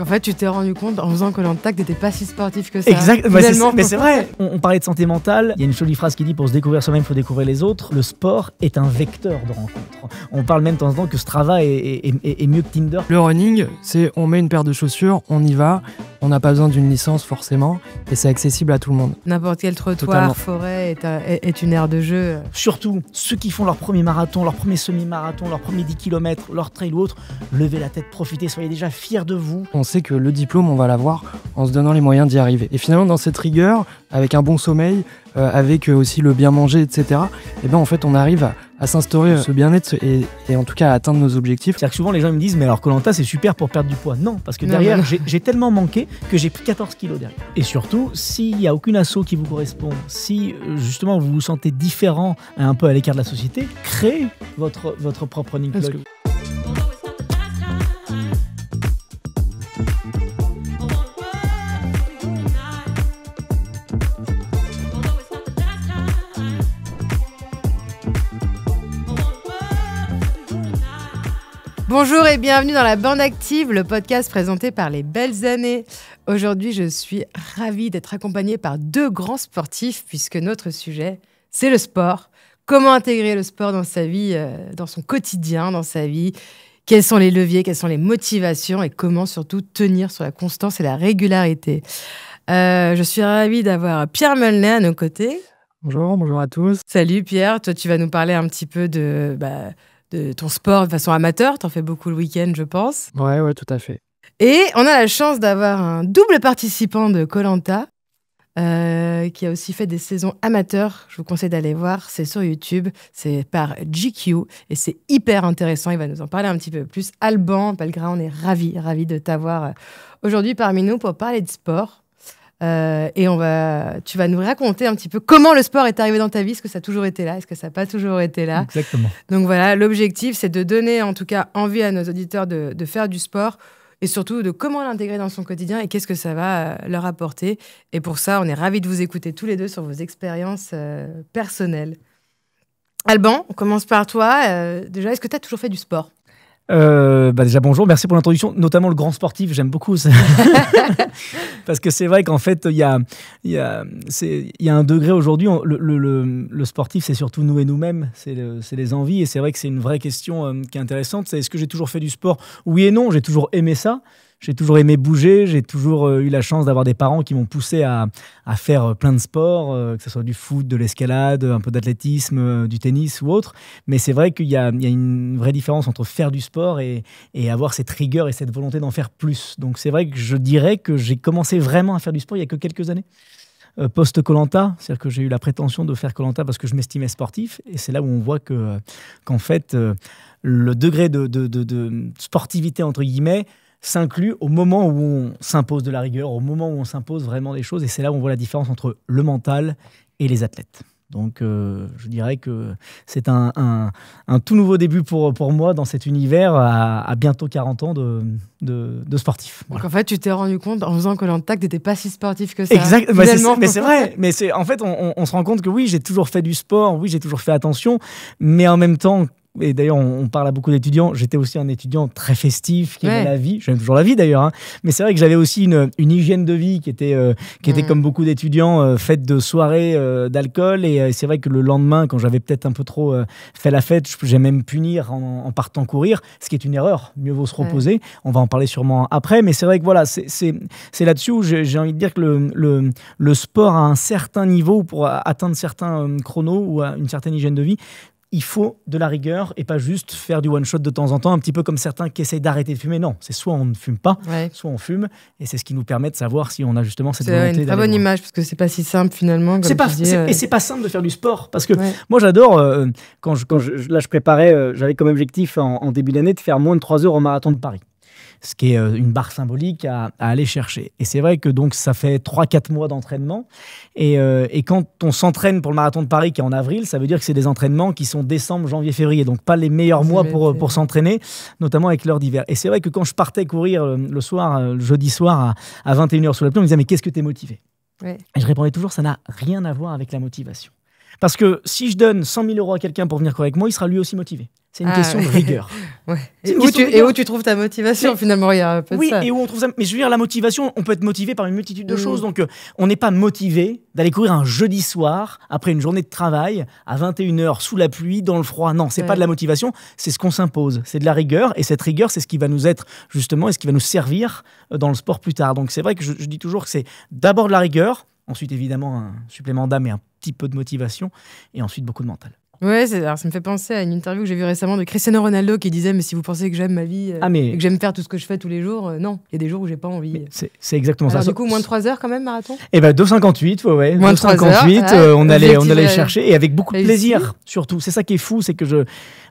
En fait, tu t'es rendu compte en faisant Koh-Lanta que t'étais pas si sportif que ça. Exact, mais c'est vrai. On parlait de santé mentale. Il y a une jolie phrase qui dit pour se découvrir soi-même, il faut découvrir les autres. Le sport est un vecteur de rencontre. On parle même de temps en temps que Strava est mieux que Tinder. Le running, c'est on met une paire de chaussures, on y va. On n'a pas besoin d'une licence forcément, et c'est accessible à tout le monde. N'importe quel trottoir, Totalement. forêt est une aire de jeu. Surtout, ceux qui font leur premier marathon, leur premier semi-marathon, leur premier 10 km, leur trail ou autre, levez la tête, profitez, soyez déjà fiers de vous. On sait que le diplôme, on va l'avoir en se donnant les moyens d'y arriver. Et finalement, dans cette rigueur, avec un bon sommeil, avec aussi le bien manger, etc., et ben en fait, on arrive à s'instaurer ce bien-être et en tout cas à atteindre nos objectifs. C'est-à-dire que souvent les gens me disent mais alors Koh-Lanta c'est super pour perdre du poids. Non, parce que derrière j'ai tellement manqué que j'ai pris 14 kilos derrière. Et surtout, s'il n'y a aucune asso qui vous correspond, si justement vous vous sentez différent, un peu à l'écart de la société, créez votre propre running club. Bonjour et bienvenue dans la Bande Active, le podcast présenté par les Belles Années. Aujourd'hui, je suis ravie d'être accompagnée par deux grands sportifs puisque notre sujet, c'est le sport. Comment intégrer le sport dans sa vie, dans son quotidien, dans sa vie. Quels sont les leviers, quelles sont les motivations et comment surtout tenir sur la constance et la régularité. Je suis ravie d'avoir Pierre Melnet à nos côtés. Bonjour à tous. Salut Pierre, toi tu vas nous parler un petit peu de ton sport de façon amateur. T'en fais beaucoup le week-end, je pense. Ouais, tout à fait. Et on a la chance d'avoir un double participant de Koh-Lanta qui a aussi fait des saisons amateurs. Je vous conseille d'aller voir, c'est sur YouTube, c'est par GQ et c'est hyper intéressant. Il va nous en parler un petit peu plus. Alban Pellegrin, on est ravis de t'avoir aujourd'hui parmi nous pour parler de sport. Et tu vas nous raconter un petit peu comment le sport est arrivé dans ta vie. Est-ce que ça a toujours été là? Est-ce que ça n'a pas toujours été là? Exactement. Donc voilà, l'objectif, c'est de donner en tout cas envie à nos auditeurs de faire du sport et surtout de comment l'intégrer dans son quotidien et qu'est-ce que ça va leur apporter. Et pour ça, on est ravis de vous écouter tous les deux sur vos expériences personnelles. Alban, on commence par toi. Déjà, est-ce que tu as toujours fait du sport? Déjà bonjour, merci pour l'introduction, notamment le grand sportif, j'aime beaucoup ça. Parce que c'est vrai qu'en fait il y a un degré aujourd'hui, le sportif c'est surtout nous et nous-mêmes, c'est les envies, et c'est vrai que c'est une vraie question qui est intéressante. C'est est-ce que j'ai toujours fait du sport? Oui et non, j'ai toujours aimé ça. J'ai toujours aimé bouger, j'ai toujours eu la chance d'avoir des parents qui m'ont poussé à faire plein de sports, que ce soit du foot, de l'escalade, un peu d'athlétisme, du tennis ou autre. Mais c'est vrai qu'il y a une vraie différence entre faire du sport et avoir cette rigueur et cette volonté d'en faire plus. Donc c'est vrai que je dirais que j'ai commencé vraiment à faire du sport il y a que quelques années. Post-Koh-Lanta, c'est-à-dire que j'ai eu la prétention de faire Koh-Lanta parce que je m'estimais sportif. Et c'est là où on voit qu'en fait, le degré de sportivité, entre guillemets, s'inclut au moment où on s'impose de la rigueur, au moment où on s'impose vraiment des choses. Et c'est là où on voit la différence entre le mental et les athlètes. Donc, je dirais que c'est un tout nouveau début pour moi dans cet univers à bientôt 40 ans de sportif. Donc en fait, tu t'es rendu compte en faisant Koh-Lanta que tu n'étais pas si sportif que ça. Exact, mais c'est vrai. Mais en fait, on se rend compte que oui, j'ai toujours fait du sport, oui, j'ai toujours fait attention, mais en même temps, et d'ailleurs on parle à beaucoup d'étudiants, j'étais aussi un étudiant très festif qui aimait la vie, j'aime toujours la vie d'ailleurs, hein. Mais c'est vrai que j'avais aussi une hygiène de vie qui était comme beaucoup d'étudiants, faite de soirées, d'alcool, et c'est vrai que le lendemain, quand j'avais peut-être un peu trop fait la fête, j'aimais me punir en partant courir, ce qui est une erreur, mieux vaut se reposer. On va en parler sûrement après, mais c'est vrai que voilà, c'est là-dessus où j'ai envie de dire que le sport à un certain niveau, pour atteindre certains chronos ou à une certaine hygiène de vie, il faut de la rigueur et pas juste faire du one-shot de temps en temps, un petit peu comme certains qui essayent d'arrêter de fumer. Non, c'est soit on ne fume pas, soit on fume, et c'est ce qui nous permet de savoir si on a justement cette volonté. C'est une très bonne image, parce que c'est pas si simple finalement. Et c'est pas simple de faire du sport, parce que moi j'adore, quand je préparais, j'avais comme objectif en début d'année de faire moins de 3 heures au marathon de Paris. Ce qui est une barre symbolique à aller chercher. Et c'est vrai que donc ça fait 3-4 mois d'entraînement. Et quand on s'entraîne pour le marathon de Paris qui est en avril, ça veut dire que c'est des entraînements qui sont décembre, janvier, février. Donc pas les meilleurs mois pour s'entraîner, notamment avec l'heure d'hiver. Et c'est vrai que quand je partais courir le soir, le jeudi soir à 21h sous la pluie, on me disait « Mais qu'est-ce que t'es motivé ?» Et je répondais toujours « Ça n'a rien à voir avec la motivation. » Parce que si je donne 100 000 € à quelqu'un pour venir courir avec moi, il sera lui aussi motivé. C'est une question de rigueur. Ouais. Et où tu trouves ta motivation, finalement, il y a un peu de ça. Oui, et où on trouve ça. Mais je veux dire, la motivation, on peut être motivé par une multitude de choses. Donc, on n'est pas motivé d'aller courir un jeudi soir, après une journée de travail, à 21h, sous la pluie, dans le froid. Non, c'est pas de la motivation, c'est ce qu'on s'impose. C'est de la rigueur. Et cette rigueur, c'est ce qui va nous être, justement, et ce qui va nous servir dans le sport plus tard. Donc, c'est vrai que je dis toujours que c'est d'abord de la rigueur, ensuite, évidemment, un supplément d'âme et un petit peu de motivation, et ensuite, beaucoup de mental. Ouais, alors ça me fait penser à une interview que j'ai vue récemment de Cristiano Ronaldo qui disait mais si vous pensez que j'aime ma vie et que j'aime faire tout ce que je fais tous les jours, non, il y a des jours où j'ai pas envie. C'est exactement alors, ça. Du coup, moins de 3 heures quand même, marathon. Eh ben 2,58, ouais. Moins de 3 heures. On allait chercher et avec beaucoup de plaisir surtout. C'est ça qui est fou, c'est que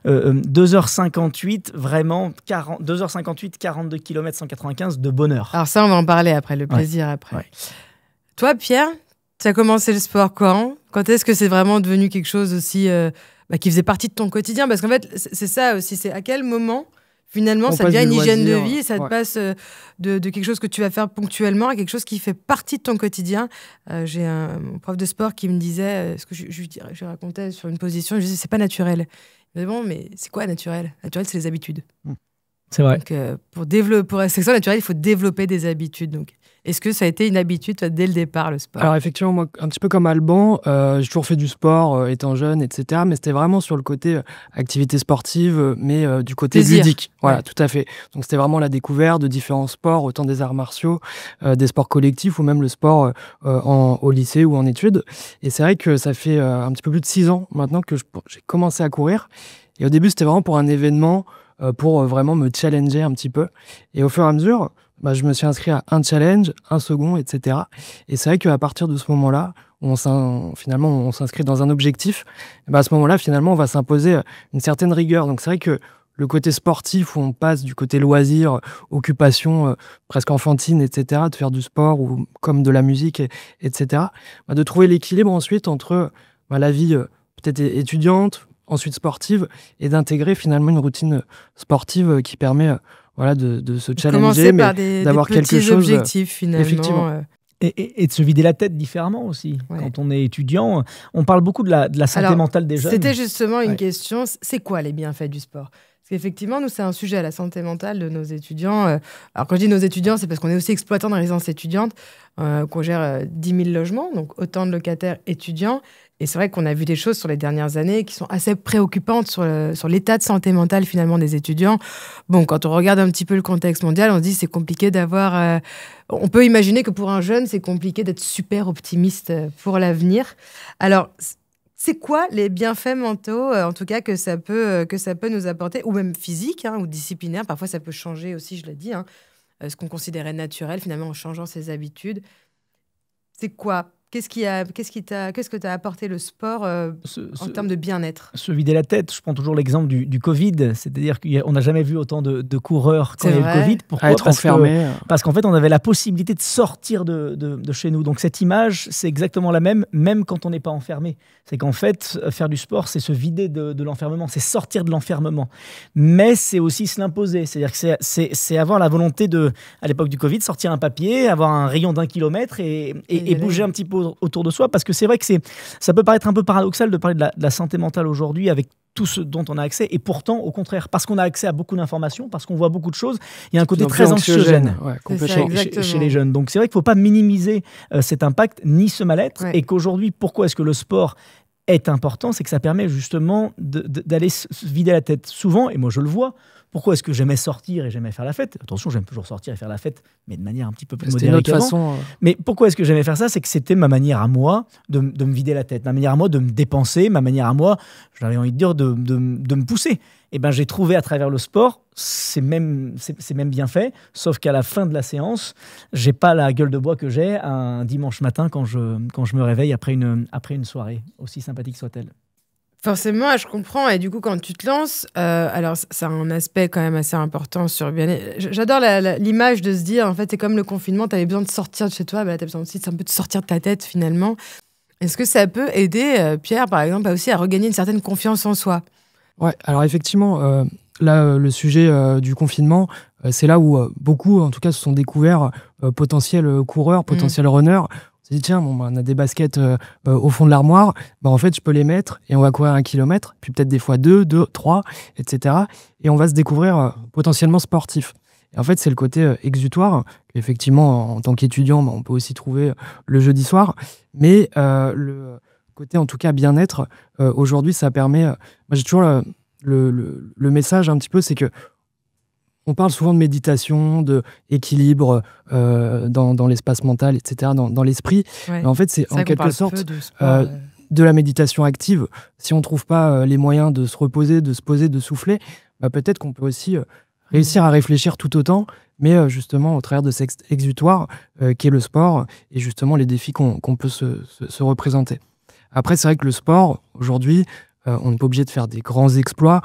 2h58, vraiment 2h58, 42 km 195 de bonheur. Alors ça, on va en parler après, le plaisir après. Ouais. Toi, Pierre, tu as commencé le sport quand ? Quand est-ce que c'est vraiment devenu quelque chose aussi qui faisait partie de ton quotidien ? Parce qu'en fait, c'est ça aussi, c'est à quel moment, finalement, ça devient une hygiène de vie, ça te passe de quelque chose que tu vas faire ponctuellement à quelque chose qui fait partie de ton quotidien. J'ai mon prof de sport qui me disait, ce que je racontais sur une position, je disais, c'est pas naturel. Mais bon, mais c'est quoi naturel ? Naturel, c'est les habitudes. C'est vrai. Donc, pour rester naturel, il faut développer des habitudes. Donc, est-ce que ça a été une habitude dès le départ, le sport ? Alors effectivement, moi, un petit peu comme Alban, j'ai toujours fait du sport étant jeune, etc. Mais c'était vraiment sur le côté activité sportive, mais du côté ludique. Voilà, tout à fait. Donc c'était vraiment la découverte de différents sports, autant des arts martiaux, des sports collectifs ou même le sport au lycée ou en études. Et c'est vrai que ça fait un petit peu plus de 6 ans maintenant que j'ai commencé à courir. Et au début, c'était vraiment pour un événement, pour vraiment me challenger un petit peu. Et au fur et à mesure, je me suis inscrit à un challenge, un second, etc. Et c'est vrai qu'à partir de ce moment-là, finalement, on s'inscrit dans un objectif. Et à ce moment-là, finalement, on va s'imposer une certaine rigueur. Donc c'est vrai que le côté sportif, où on passe du côté loisir, occupation presque enfantine, etc., de faire du sport ou comme de la musique, etc., de trouver l'équilibre ensuite entre la vie peut-être étudiante, ensuite sportive, et d'intégrer finalement une routine sportive qui permet de se challenger, mais d'avoir quelque chose objectifs finalement. Effectivement. Et de se vider la tête différemment aussi. Ouais. Quand on est étudiant, on parle beaucoup de la santé mentale des jeunes. C'était justement une question, c'est quoi les bienfaits du sport ? Parce qu'effectivement, nous, c'est un sujet, la santé mentale de nos étudiants. Alors, quand je dis nos étudiants, c'est parce qu'on est aussi exploitant dans les résidences étudiantes, qu'on gère 10 000 logements, donc autant de locataires étudiants. Et c'est vrai qu'on a vu des choses sur les dernières années qui sont assez préoccupantes sur l'état de santé mentale, finalement, des étudiants. Bon, quand on regarde un petit peu le contexte mondial, on se dit c'est compliqué d'avoir... on peut imaginer que pour un jeune, c'est compliqué d'être super optimiste pour l'avenir. Alors... c'est quoi les bienfaits mentaux, en tout cas, que ça peut nous apporter, ou même physiques, ou disciplinaires. Parfois, ça peut changer aussi, je l'ai dit, ce qu'on considérait naturel, finalement, en changeant ses habitudes. C'est quoi ? Qu'est-ce que t'a apporté le sport en termes de bien-être ? Se vider la tête. Je prends toujours l'exemple du Covid. C'est-à-dire qu'on n'a jamais vu autant de coureurs quand il y a eu le Covid. Pourquoi ? Être enfermé. Parce qu'en fait, on avait la possibilité de sortir de chez nous. Donc cette image, c'est exactement la même quand on n'est pas enfermé. C'est qu'en fait, faire du sport, c'est se vider de l'enfermement, c'est sortir de l'enfermement. Mais c'est aussi se l'imposer. C'est-à-dire que c'est avoir la volonté à l'époque du Covid, sortir un papier, avoir un rayon d'1 kilomètre et bouger un petit peu autour de soi, parce que c'est vrai que ça peut paraître un peu paradoxal de parler de la santé mentale aujourd'hui avec tout ce dont on a accès, et pourtant, au contraire, parce qu'on a accès à beaucoup d'informations, parce qu'on voit beaucoup de choses, il y a un côté très anxiogène chez les jeunes. Donc c'est vrai qu'il ne faut pas minimiser cet impact, ni ce mal-être, et qu'aujourd'hui, pourquoi est-ce que le sport est important ? C'est que ça permet justement d'aller se vider la tête. Souvent, et moi je le vois, pourquoi est-ce que j'aimais sortir et j'aimais faire la fête ? Attention, j'aime toujours sortir et faire la fête, mais de manière un petit peu plus modérée qu'avant. Mais pourquoi est-ce que j'aimais faire ça ? C'est que c'était ma manière à moi de me vider la tête, ma manière à moi de me dépenser, ma manière à moi, j'avais envie de dire, de me pousser. Et ben, j'ai trouvé à travers le sport, c'est même bien fait, sauf qu'à la fin de la séance, j'ai pas la gueule de bois que j'ai un dimanche matin quand je me réveille après une soirée, aussi sympathique soit-elle. Forcément, je comprends. Et du coup, quand tu te lances, alors ça a un aspect quand même assez important sur le bien-être. J'adore l'image de se dire, en fait, c'est comme le confinement, tu avais besoin de sortir de chez toi, là, tu as besoin aussi un peu de sortir de ta tête, finalement. Est-ce que ça peut aider, Pierre, par exemple, aussi à regagner une certaine confiance en soi ? Ouais, alors effectivement, là, le sujet du confinement, c'est là où beaucoup, en tout cas, se sont découverts potentiels coureurs, potentiels runners, s'est dit, tiens, bon, on a des baskets au fond de l'armoire, en fait, je peux les mettre et on va courir 1 kilomètre, puis peut-être des fois 2, 3, etc. Et on va se découvrir potentiellement sportif. Et en fait, c'est le côté exutoire. Effectivement, en tant qu'étudiant, on peut aussi trouver le jeudi soir. Mais le côté, en tout cas, bien-être, aujourd'hui, ça permet... moi, j'ai toujours le message un petit peu, c'est que on parle souvent de méditation, d'équilibre dans l'espace mental, etc., dans l'esprit. Ouais. Mais en fait, c'est en quelque sorte de la méditation active. Si on ne trouve pas les moyens de se reposer, de se poser, de souffler, peut-être qu'on peut aussi réussir à réfléchir tout autant, mais justement au travers de cet exutoire qui est le sport et justement les défis qu'on peut se représenter. Après, c'est vrai que le sport, aujourd'hui, on n'est pas obligé de faire des grands exploits.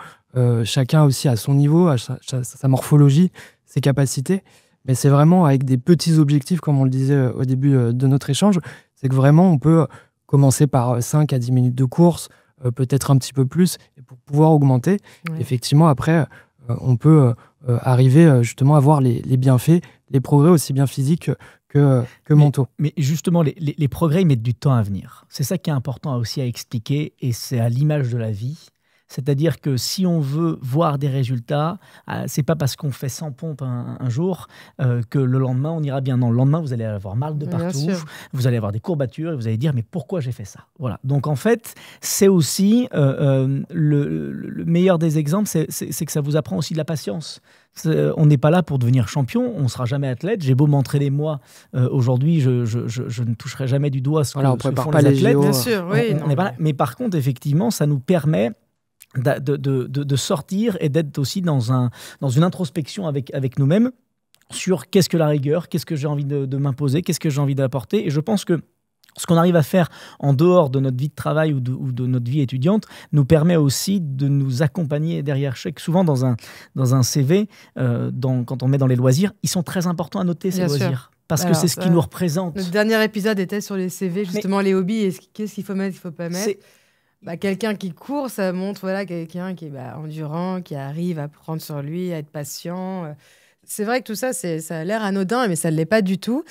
Chacun aussi à son niveau, à sa morphologie, ses capacités. Mais c'est vraiment avec des petits objectifs, comme on le disait au début de notre échange, c'est que vraiment on peut commencer par 5 à 10 minutes de course, peut-être un petit peu plus, et pour pouvoir augmenter. Ouais. Effectivement, après, on peut arriver justement à voir les bienfaits, les progrès aussi bien physiques que mentaux. Mais justement, les progrès, ils mettent du temps à venir. C'est ça qui est important aussi à expliquer, et c'est à l'image de la vie. C'est-à-dire que si on veut voir des résultats, c'est pas parce qu'on fait 100 pompes un jour que le lendemain, on ira bien. Non, le lendemain, vous allez avoir mal de partout, vous allez avoir des courbatures et vous allez dire « mais pourquoi j'ai fait ça ?» Voilà. Donc en fait, c'est aussi le meilleur des exemples, c'est que ça vous apprend aussi de la patience. On n'est pas là pour devenir champion, on ne sera jamais athlète. J'ai beau m'entraîner moi, aujourd'hui, je ne toucherai jamais du doigt ce que font les athlètes. Bien sûr, oui, on n'est pas là. Mais par contre, effectivement, ça nous permet de sortir et d'être aussi dans une introspection avec nous-mêmes sur qu'est-ce que la rigueur, qu'est-ce que j'ai envie de m'imposer, qu'est-ce que j'ai envie d'apporter. Et je pense que ce qu'on arrive à faire en dehors de notre vie de travail ou de notre vie étudiante nous permet aussi de nous accompagner derrière chaque. Souvent dans un CV, quand on met dans les loisirs, ils sont très importants à noter, ces loisirs. Parce que c'est ce qui nous représente. Le dernier épisode était sur les CV, justement les hobbies et qu'est-ce qu'il faut mettre, il ne faut pas mettre. Quelqu'un qui court, ça montre quelqu'un qui est endurant, qui arrive à prendre sur lui, à être patient. C'est vrai que tout ça, ça a l'air anodin, mais ça ne l'est pas du tout.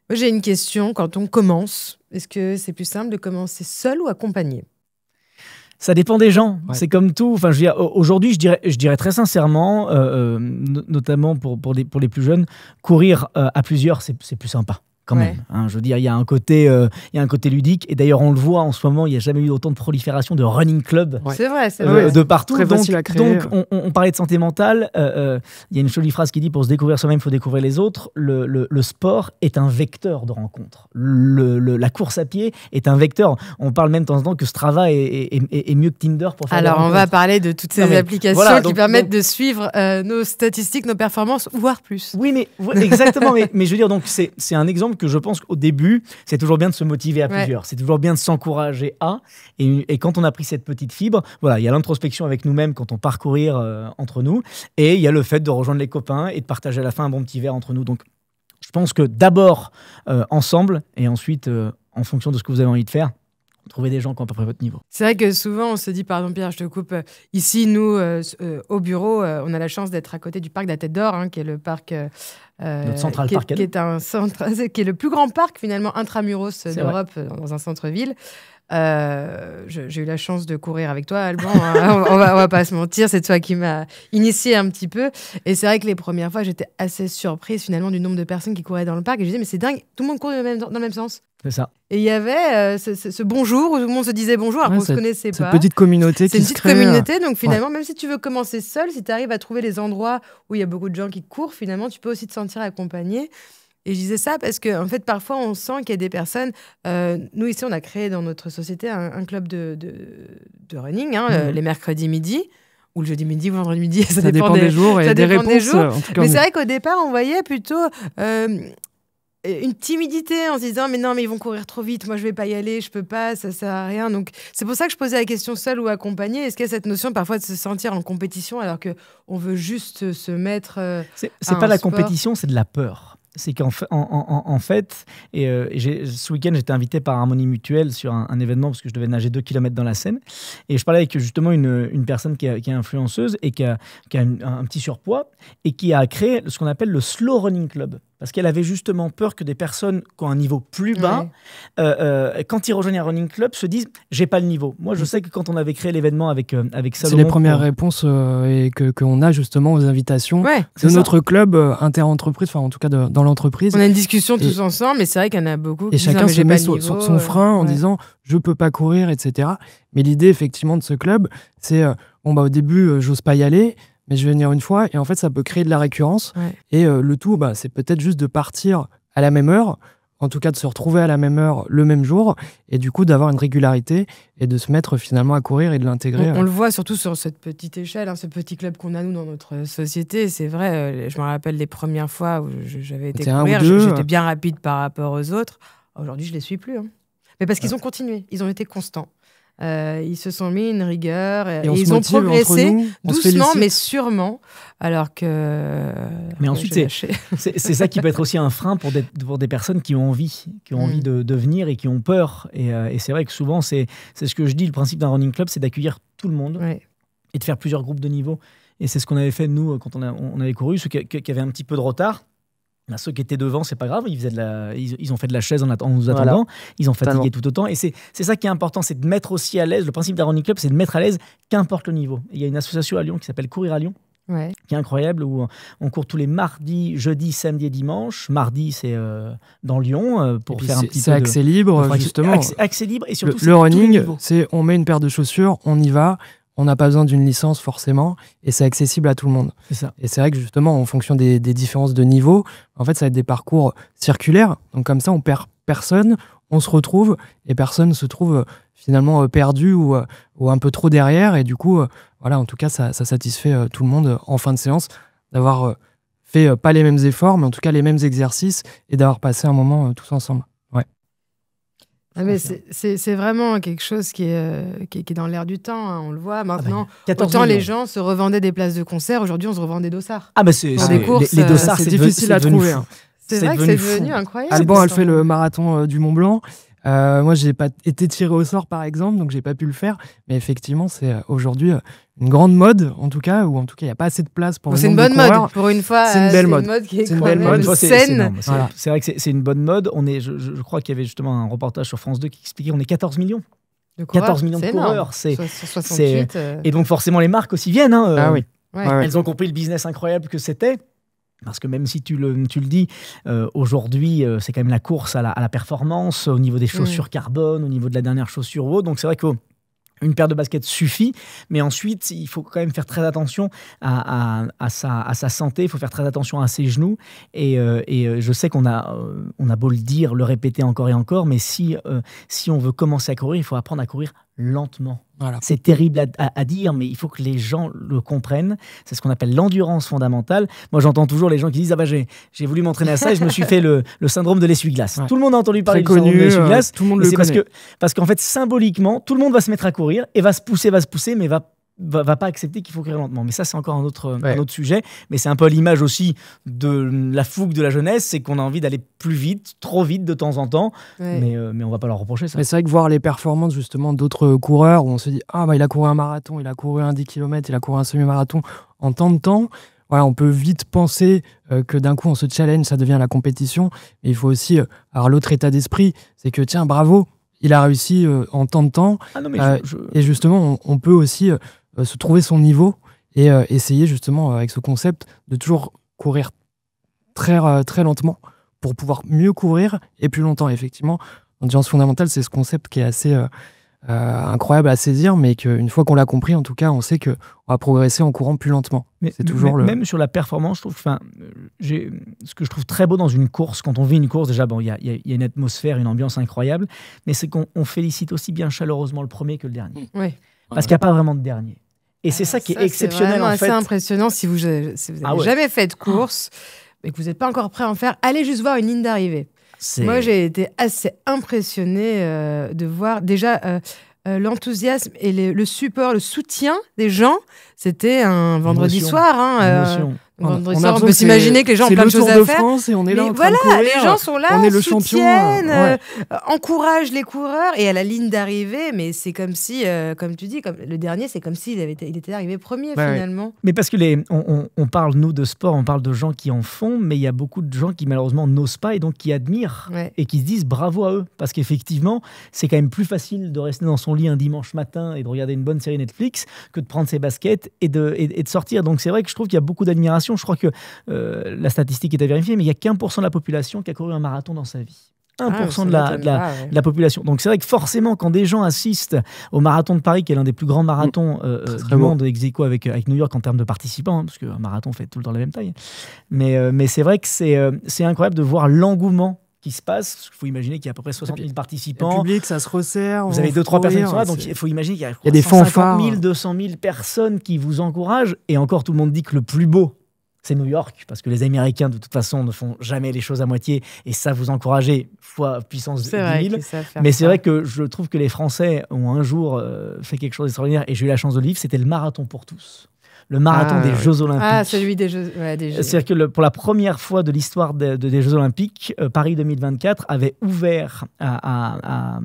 Moi, j'ai une question. Quand on commence, est-ce que c'est plus simple de commencer seul ou accompagné ? Ça dépend des gens. Ouais. C'est comme tout. Enfin, aujourd'hui, je dirais très sincèrement, notamment pour les plus jeunes, courir à plusieurs, c'est plus sympa. Quand même, hein, je veux dire, il y a un côté ludique, et d'ailleurs on le voit en ce moment, il n'y a jamais eu autant de prolifération de running club. C'est vrai, de partout. Très facile à créer. Donc on parlait de santé mentale. Il y a une jolie phrase qui dit pour se découvrir soi-même, il faut découvrir les autres. Le sport est un vecteur de rencontre. La course à pied est un vecteur. On parle même de temps en temps que Strava est mieux que Tinder pour faire. Alors on va parler de toutes ces applications qui permettent de suivre nos statistiques, nos performances, voire plus. Oui, mais exactement. mais je veux dire, donc c'est un exemple que je pense qu'au début, c'est toujours bien de se motiver à plusieurs. C'est toujours bien de s'encourager à. Et quand on a pris cette petite fibre, voilà, il y a l'introspection avec nous-mêmes quand on part courir entre nous. Et il y a le fait de rejoindre les copains et de partager à la fin un bon petit verre entre nous. Donc, je pense que d'abord, ensemble, et ensuite, en fonction de ce que vous avez envie de faire, trouver des gens qui ont à peu près votre niveau. C'est vrai que souvent, on se dit, pardon Pierre, je te coupe, ici, nous, au bureau, on a la chance d'être à côté du parc de la Tête d'Or, qui est le parc... notre Central Park. Qui est le plus grand parc, finalement, intramuros d'Europe, dans un centre-ville. J'ai eu la chance de courir avec toi, Alban. on va pas se mentir, c'est toi qui m'as initié un petit peu. Et c'est vrai que les premières fois, j'étais assez surprise, finalement, du nombre de personnes qui couraient dans le parc. Et je disais, mais c'est dingue, tout le monde court dans le même sens. C'est ça. Et il y avait ce bonjour où tout le monde se disait bonjour, alors qu'on ne se connaissait pas. C'est une petite communauté qui se crée. C'est une petite communauté, donc finalement, même si tu veux commencer seul, si tu arrives à trouver les endroits où il y a beaucoup de gens qui courent, finalement, tu peux aussi te sentir accompagné. Et je disais ça parce qu'en fait, parfois, on sent qu'il y a des personnes... nous, ici, on a créé dans notre société un club de running, les mercredis midi, ou le jeudi midi ou le vendredi midi. Ça dépend des jours et des réponses. En tout cas, mais c'est vrai qu'au départ, on voyait plutôt... une timidité en se disant mais non mais ils vont courir trop vite, moi je vais pas y aller, je peux pas, ça sert à rien. Donc c'est pour ça que je posais la question seul ou accompagné. Est-ce qu'il y a cette notion parfois de se sentir en compétition alors que on veut juste se mettre c'est pas la compétition, c'est de la peur. C'est qu'en fait, ce week-end, j'étais invité par Harmonie Mutuelle sur un événement parce que je devais nager 2 km dans la Seine. Et je parlais avec justement une personne qui est influenceuse et qui a un petit surpoids et qui a créé ce qu'on appelle le Slow Running Club. Parce qu'elle avait justement peur que des personnes qui ont un niveau plus bas, quand ils rejoignent un running club, se disent « j'ai pas le niveau ». Moi, je sais que quand on avait créé l'événement avec Salomon... C'est les premières réponses qu'on a justement aux invitations de notre club inter-entreprise, enfin en tout cas dans l'entreprise. On a une discussion tous ensemble, mais c'est vrai qu'il y en a beaucoup qui disent « chacun se met son frein en disant « je peux pas courir », etc. Mais l'idée effectivement de ce club, c'est au début, j'ose pas y aller, mais je vais venir une fois, et en fait, ça peut créer de la récurrence. Et le tout, c'est peut-être juste de partir à la même heure, en tout cas de se retrouver à la même heure le même jour, et du coup d'avoir une régularité et de se mettre finalement à courir et de l'intégrer. On le voit surtout sur cette petite échelle, ce petit club qu'on a nous dans notre société. C'est vrai, je me rappelle les premières fois où j'avais été courir, j'étais bien rapide par rapport aux autres. Aujourd'hui, je les suis plus. Mais parce qu'ils ont continué, ils ont été constants. Ils se sont mis une rigueur et ils ont progressé doucement mais sûrement, alors que mais ensuite c'est ça qui peut être aussi un frein pour des personnes qui ont envie de venir et qui ont peur, et c'est vrai que souvent c'est ce que je dis, le principe d'un running club, c'est d'accueillir tout le monde et de faire plusieurs groupes de niveau, et c'est ce qu'on avait fait nous quand on avait couru. Ceux qui avaient un petit peu de retard, ceux qui étaient devant, c'est pas grave, ils ont fait de la chaise en nous attendant, ils ont fatigué tout autant, et c'est ça qui est important, c'est de mettre aussi à l'aise. Le principe d'un running club, c'est de mettre à l'aise qu'importe le niveau. Et il y a une association à Lyon qui s'appelle Courir à Lyon, qui est incroyable, où on court tous les mardis, jeudis, samedis et dimanches. Mardi, c'est dans Lyon, pour faire un petit peu c'est accès libre, justement. Accès libre, et surtout le running, c'est on met une paire de chaussures, on y va. On n'a pas besoin d'une licence forcément, et c'est accessible à tout le monde. C'est ça. Et c'est vrai que justement, en fonction des différences de niveau, en fait, ça va être des parcours circulaires. Donc comme ça, on perd personne, on se retrouve, et personne se trouve finalement perdu ou un peu trop derrière. Et du coup, en tout cas, ça satisfait tout le monde en fin de séance d'avoir fait pas les mêmes efforts, mais en tout cas les mêmes exercices, et d'avoir passé un moment tous ensemble. Mais c'est vraiment quelque chose qui est dans l'air du temps. On le voit maintenant. 14 autant millions. Les gens se revendaient des places de concert. Aujourd'hui, on se revend des dossards. Les dossards, c'est difficile à trouver. C'est vrai que c'est devenu incroyable. Alban, elle fait le marathon du Mont Blanc. Moi, j'ai pas été tiré au sort, par exemple, donc j'ai pas pu le faire. Mais effectivement, c'est aujourd'hui une grande mode, en tout cas, ou en tout cas, il n'y a pas assez de place pour c'est une bonne mode, pour une fois. C'est une belle mode. C'est une belle mode saine. C'est vrai que c'est une bonne mode. Je crois qu'il y avait justement un reportage sur France 2 qui expliquait qu'on est 14 millions. 14 millions de coureurs. Et donc, forcément, les marques aussi viennent. Elles ont compris le business incroyable que c'était. Parce que même si tu le dis, aujourd'hui, c'est quand même la course à la performance, au niveau des chaussures carbone, au niveau de la dernière chaussure ou autre. Donc c'est vrai qu'une paire de baskets suffit, mais ensuite, il faut quand même faire très attention à sa santé, il faut faire très attention à ses genoux. Et je sais qu'on a beau le dire, le répéter encore et encore, mais si on veut commencer à courir, il faut apprendre à courir lentement. Voilà. C'est terrible à dire, mais il faut que les gens le comprennent. C'est ce qu'on appelle l'endurance fondamentale. Moi, j'entends toujours les gens qui disent j'ai voulu m'entraîner à ça et je me suis fait le syndrome de l'essuie-glace. Tout le monde a entendu parler du syndrome de l'essuie-glace. Tout le monde le connaît. Parce qu'en fait, symboliquement, tout le monde va se mettre à courir et va se pousser, mais va pas accepter qu'il faut courir lentement. Mais ça, c'est encore un autre sujet. Mais c'est un peu l'image aussi de la fougue de la jeunesse, c'est qu'on a envie d'aller plus vite, trop vite de temps en temps. Mais on va pas leur reprocher ça. Mais c'est vrai que voir les performances justement d'autres coureurs, où on se dit il a couru un marathon, il a couru un 10 km, il a couru un semi-marathon en tant de temps. On peut vite penser que d'un coup on se challenge, ça devient la compétition. Mais il faut aussi avoir l'autre état d'esprit, c'est que tiens, bravo, il a réussi en tant de temps. Et justement, on peut aussi se trouver son niveau et essayer justement avec ce concept de toujours courir très, très lentement pour pouvoir mieux courir et plus longtemps. Effectivement, l'endurance fondamentale, c'est ce concept qui est assez incroyable à saisir, mais qu'une fois qu'on l'a compris, en tout cas, on sait qu'on va progresser en courant plus lentement. Même sur la performance, je trouve, ce que je trouve très beau dans une course, quand on vit une course, déjà, il y a une atmosphère, une ambiance incroyable, mais c'est qu'on félicite aussi bien chaleureusement le premier que le dernier. Parce qu'il n'y a pas vraiment de dernier. Et c'est ça qui est exceptionnel, en fait. C'est impressionnant. Si vous n'avez jamais fait de course et que vous n'êtes pas encore prêt à en faire, allez juste voir une ligne d'arrivée. Moi, j'ai été assez impressionnée de voir déjà l'enthousiasme et le support, le soutien des gens. C'était un vendredi soir On peut s'imaginer que les gens ont plein de choses à faire. C'est le Tour de France et on est là en train voilà, de courir. les gens sont là, on est le champion, encouragent les coureurs et à la ligne d'arrivée, mais c'est comme si, comme tu dis, comme le dernier, c'est comme s'il était arrivé premier finalement. Mais parce que on parle, nous, de sport, on parle de gens qui en font, mais il y a beaucoup de gens qui malheureusement n'osent pas et donc qui admirent et qui se disent bravo à eux. Parce qu'effectivement, c'est quand même plus facile de rester dans son lit un dimanche matin et de regarder une bonne série Netflix que de prendre ses baskets et de sortir. Donc c'est vrai que je trouve qu'il y a beaucoup d'admiration. Je crois que la statistique est à vérifier, mais il n'y a qu'1% de la population qui a couru un marathon dans sa vie. 1% de la population. Donc c'est vrai que forcément, quand des gens assistent au marathon de Paris, qui est l'un des plus grands marathons du monde, ex aequo avec New York en termes de participants, parce qu'un marathon fait tout le temps la même taille. Mais c'est vrai que c'est incroyable de voir l'engouement qui se passe. Il faut imaginer qu'il y a à peu près 60 000 participants. Le public, ça se resserre. Vous avez 2-3 personnes qui sont là, donc il faut imaginer qu'il y a des fanfares. 150 000, 200 000 personnes qui vous encouragent. Et encore, tout le monde dit que le plus beau, c'est New York, parce que les Américains, de toute façon, ne font jamais les choses à moitié. Et ça, vous encouragez fois puissance 10 000. Mais c'est vrai que je trouve que les Français ont un jour fait quelque chose d'extraordinaire, et j'ai eu la chance de le vivre, c'était le marathon pour tous. Le marathon des Jeux Olympiques. Ah, celui des Jeux. C'est-à-dire que pour la première fois de l'histoire des Jeux Olympiques, Paris 2024 avait ouvert à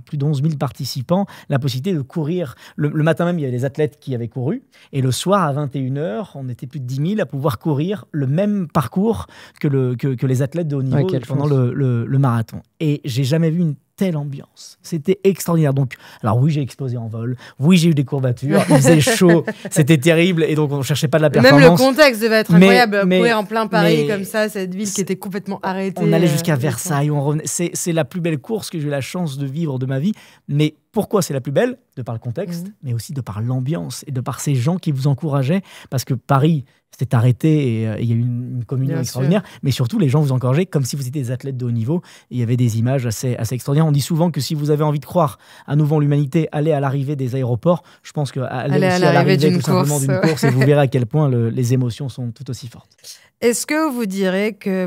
plus de 11 000 participants la possibilité de courir. Le matin même, il y avait des athlètes qui avaient couru. Et le soir, à 21h, on était plus de 10 000 à pouvoir courir le même parcours que les athlètes de haut niveau pendant le marathon. Et j'ai jamais vu une telle ambiance. C'était extraordinaire. Donc, alors oui, j'ai explosé en vol. Oui, j'ai eu des courbatures. Il faisait chaud. C'était terrible. Et donc, on ne cherchait pas de la performance. Même le contexte devait être incroyable. Courir en plein Paris comme ça, cette ville qui était complètement arrêtée. On allait jusqu'à Versailles. On revenait. C'est la plus belle course que j'ai eu la chance de vivre de ma vie. Mais pourquoi c'est la plus belle? De par le contexte, mais aussi de par l'ambiance et de par ces gens qui vous encourageaient. Parce que Paris s'était arrêté et il y a eu une communion extraordinaire. Mais surtout, les gens vous encourageaient comme si vous étiez des athlètes de haut niveau. Et il y avait des images assez extraordinaires. On dit souvent que si vous avez envie de croire à nouveau en l'humanité, allez à l'arrivée des aéroports. Je pense qu'allez aussi à l'arrivée tout simplement d'une course et vous verrez à quel point les émotions sont tout aussi fortes. Est-ce que vous diriez que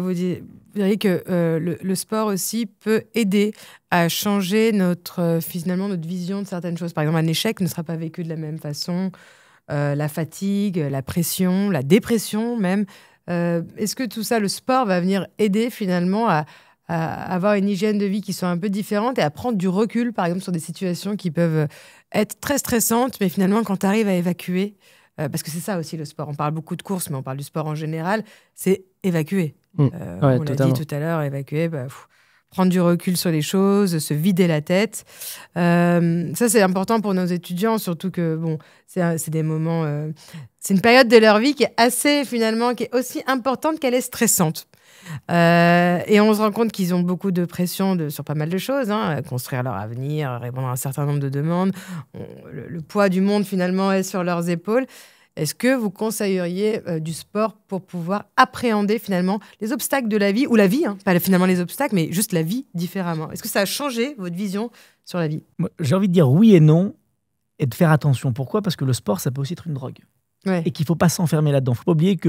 le sport aussi peut aider à changer finalement notre vision de certaines choses? Par exemple, un échec ne sera pas vécu de la même façon. La fatigue, la pression, la dépression même. Est-ce que tout ça, le sport va venir aider finalement à avoir une hygiène de vie qui soit un peu différente et à prendre du recul, par exemple, sur des situations qui peuvent être très stressantes, mais finalement, quand tu arrives à évacuer, parce que c'est ça aussi le sport. On parle beaucoup de courses, mais on parle du sport en général, c'est évacuer. On l'a dit tout à l'heure, évacuer, prendre du recul sur les choses, se vider la tête. Ça, c'est important pour nos étudiants, surtout que c'est des moments... c'est une période de leur vie qui est assez, finalement, qui est aussi importante qu'elle est stressante. Et on se rend compte qu'ils ont beaucoup de pression sur pas mal de choses, construire leur avenir, répondre à un certain nombre de demandes. Le poids du monde, finalement, est sur leurs épaules. Est-ce que vous conseilleriez du sport pour pouvoir appréhender finalement les obstacles de la vie, ou la vie, pas finalement les obstacles, mais juste la vie différemment? Est-ce que ça a changé votre vision sur la vie? J'ai envie de dire oui et non, et de faire attention. Pourquoi? Parce que le sport, ça peut aussi être une drogue. Et qu'il ne faut pas s'enfermer là-dedans. Il ne faut pas oublier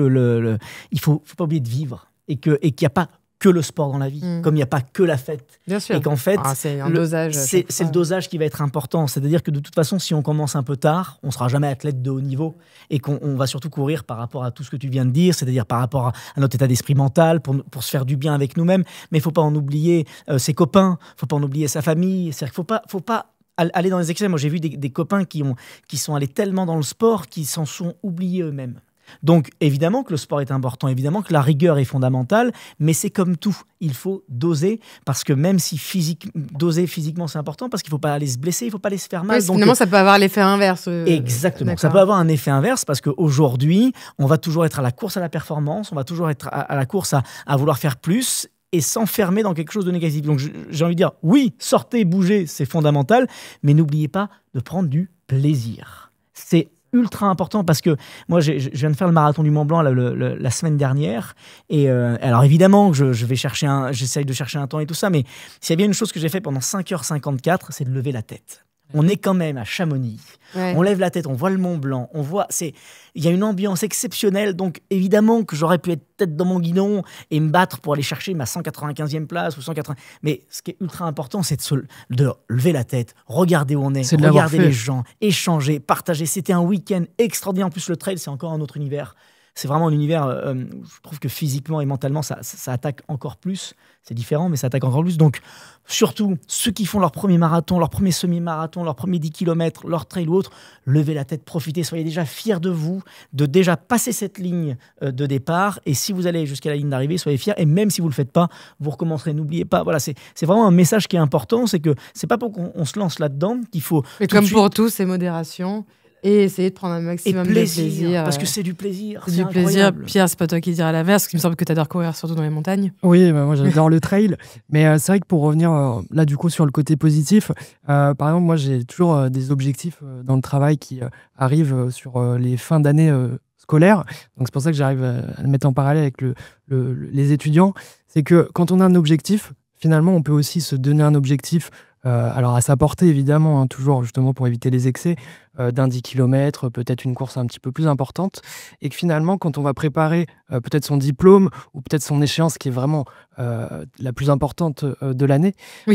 il faut pas oublier de vivre, et qu'il n'y a pas que le sport dans la vie, comme il n'y a pas que la fête. Bien sûr. Et qu'en fait, c'est un dosage. C'est le dosage qui va être important. C'est-à-dire que de toute façon, si on commence un peu tard, on ne sera jamais athlète de haut niveau, et qu'on va surtout courir par rapport à tout ce que tu viens de dire, c'est-à-dire par rapport à notre état d'esprit mental, pour se faire du bien avec nous-mêmes. Mais il ne faut pas en oublier ses copains, il ne faut pas en oublier sa famille. C'est-à-dire qu'il ne faut pas aller dans les excès. Moi, j'ai vu des copains qui sont allés tellement dans le sport qu'ils s'en sont oubliés eux-mêmes. Donc, évidemment que le sport est important, évidemment que la rigueur est fondamentale, mais c'est comme tout. Il faut doser, parce que même si doser physiquement, c'est important, parce qu'il ne faut pas aller se blesser, il ne faut pas aller se faire mal. Donc, finalement, ça peut avoir l'effet inverse. Exactement. Ça peut avoir un effet inverse, parce qu'aujourd'hui, on va toujours être à la course à la performance, on va toujours être à la course à vouloir faire plus, et s'enfermer dans quelque chose de négatif. Donc, j'ai envie de dire, oui, sortez, bougez, c'est fondamental, mais n'oubliez pas de prendre du plaisir. C'est ultra important, parce que moi, je viens de faire le marathon du Mont Blanc la semaine dernière, et alors évidemment, j'essaye de chercher un temps et tout ça, mais s'il y a bien une chose que j'ai fait pendant 5h54, c'est de lever la tête. On est quand même à Chamonix. On lève la tête, on voit le Mont Blanc, il y a une ambiance exceptionnelle. Donc évidemment que j'aurais pu être tête dans mon guidon et me battre pour aller chercher ma 195e place ou 180. Mais ce qui est ultra important, c'est de lever la tête, regarder où on est, regarder les gens, échanger, partager. C'était un week-end extraordinaire. En plus, le trail, c'est encore un autre univers. c'est vraiment un univers, je trouve que physiquement et mentalement, ça attaque encore plus. C'est différent, mais ça attaque encore plus. Donc, surtout, ceux qui font leur premier marathon, leur premier semi-marathon, leur premier 10 km, leur trail ou autre, levez la tête, profitez, soyez déjà fiers de vous, de déjà passer cette ligne de départ. Et si vous allez jusqu'à la ligne d'arrivée, soyez fiers. Et même si vous ne le faites pas, vous recommencerez. N'oubliez pas, voilà, c'est vraiment un message qui est important. C'est que c'est pas pour qu'on se lance là-dedans qu'il faut... Mais comme pour tout, c'est modération. Et essayer de prendre un maximum de plaisir. Parce que c'est du plaisir. C'est du plaisir. Pierre, c'est pas toi qui diras l'inverse, parce qu'il me semble que tu adores courir surtout dans les montagnes. Oui, moi j'adore le trail. Mais c'est vrai que pour revenir là du coup sur le côté positif, par exemple, moi j'ai toujours des objectifs dans le travail qui arrivent sur les fins d'année scolaires. Donc c'est pour ça que j'arrive à le mettre en parallèle avec les étudiants. C'est que quand on a un objectif, finalement on peut aussi se donner un objectif. Alors à sa portée évidemment, toujours justement pour éviter les excès, d'un 10 km, peut-être une course un petit peu plus importante, et que finalement quand on va préparer peut-être son diplôme ou peut-être son échéance qui est vraiment la plus importante de l'année, oui,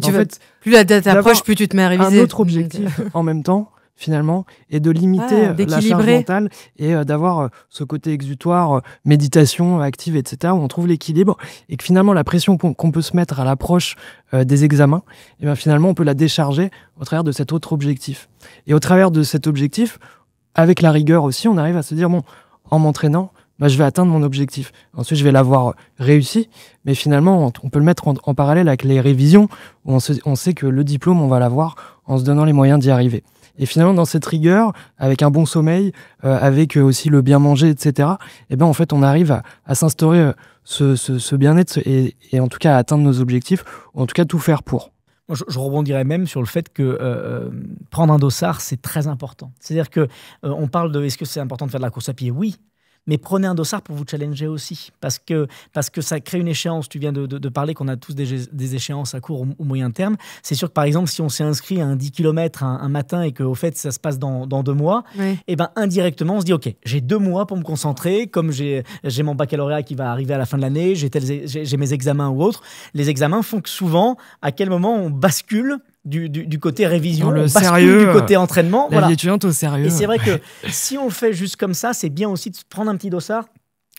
plus la date approche, plus tu te mets à réviser. Un autre objectif en même temps finalement, et de limiter la charge mentale et d'avoir ce côté exutoire, méditation active, etc., où on trouve l'équilibre, et que finalement la pression qu'on peut se mettre à l'approche des examens, et bien finalement on peut la décharger au travers de cet autre objectif. Et au travers de cet objectif, avec la rigueur aussi, on arrive à se dire, bon, en m'entraînant, je vais atteindre mon objectif. Ensuite, je vais l'avoir réussi, mais finalement, on peut le mettre en parallèle avec les révisions, où on sait que le diplôme, on va l'avoir en se donnant les moyens d'y arriver. Et finalement, dans cette rigueur, avec un bon sommeil, avec aussi le bien manger, etc., et ben en fait, on arrive à s'instaurer ce bien-être et en tout cas à atteindre nos objectifs, ou en tout cas tout faire pour. Je rebondirais même sur le fait que prendre un dossard, c'est très important. C'est-à-dire qu'on parle de est-ce que c'est important de faire de la course à pied ? Oui. Mais prenez un dossard pour vous challenger aussi, parce que ça crée une échéance. Tu viens de parler qu'on a tous des échéances à court ou moyen terme. C'est sûr que par exemple, si on s'est inscrit à un 10 km un matin et qu'au fait ça se passe dans 2 mois, oui. Et ben indirectement on se dit ok, j'ai 2 mois pour me concentrer, comme j'ai mon baccalauréat qui va arriver à la fin de l'année, j'ai mes examens ou autres. Les examens font que souvent, à quel moment on bascule du côté révision, le bascule sérieux, du côté entraînement. La vie étudiante au sérieux. Et c'est vrai que si on le fait juste comme ça, c'est bien aussi de prendre un petit dossard.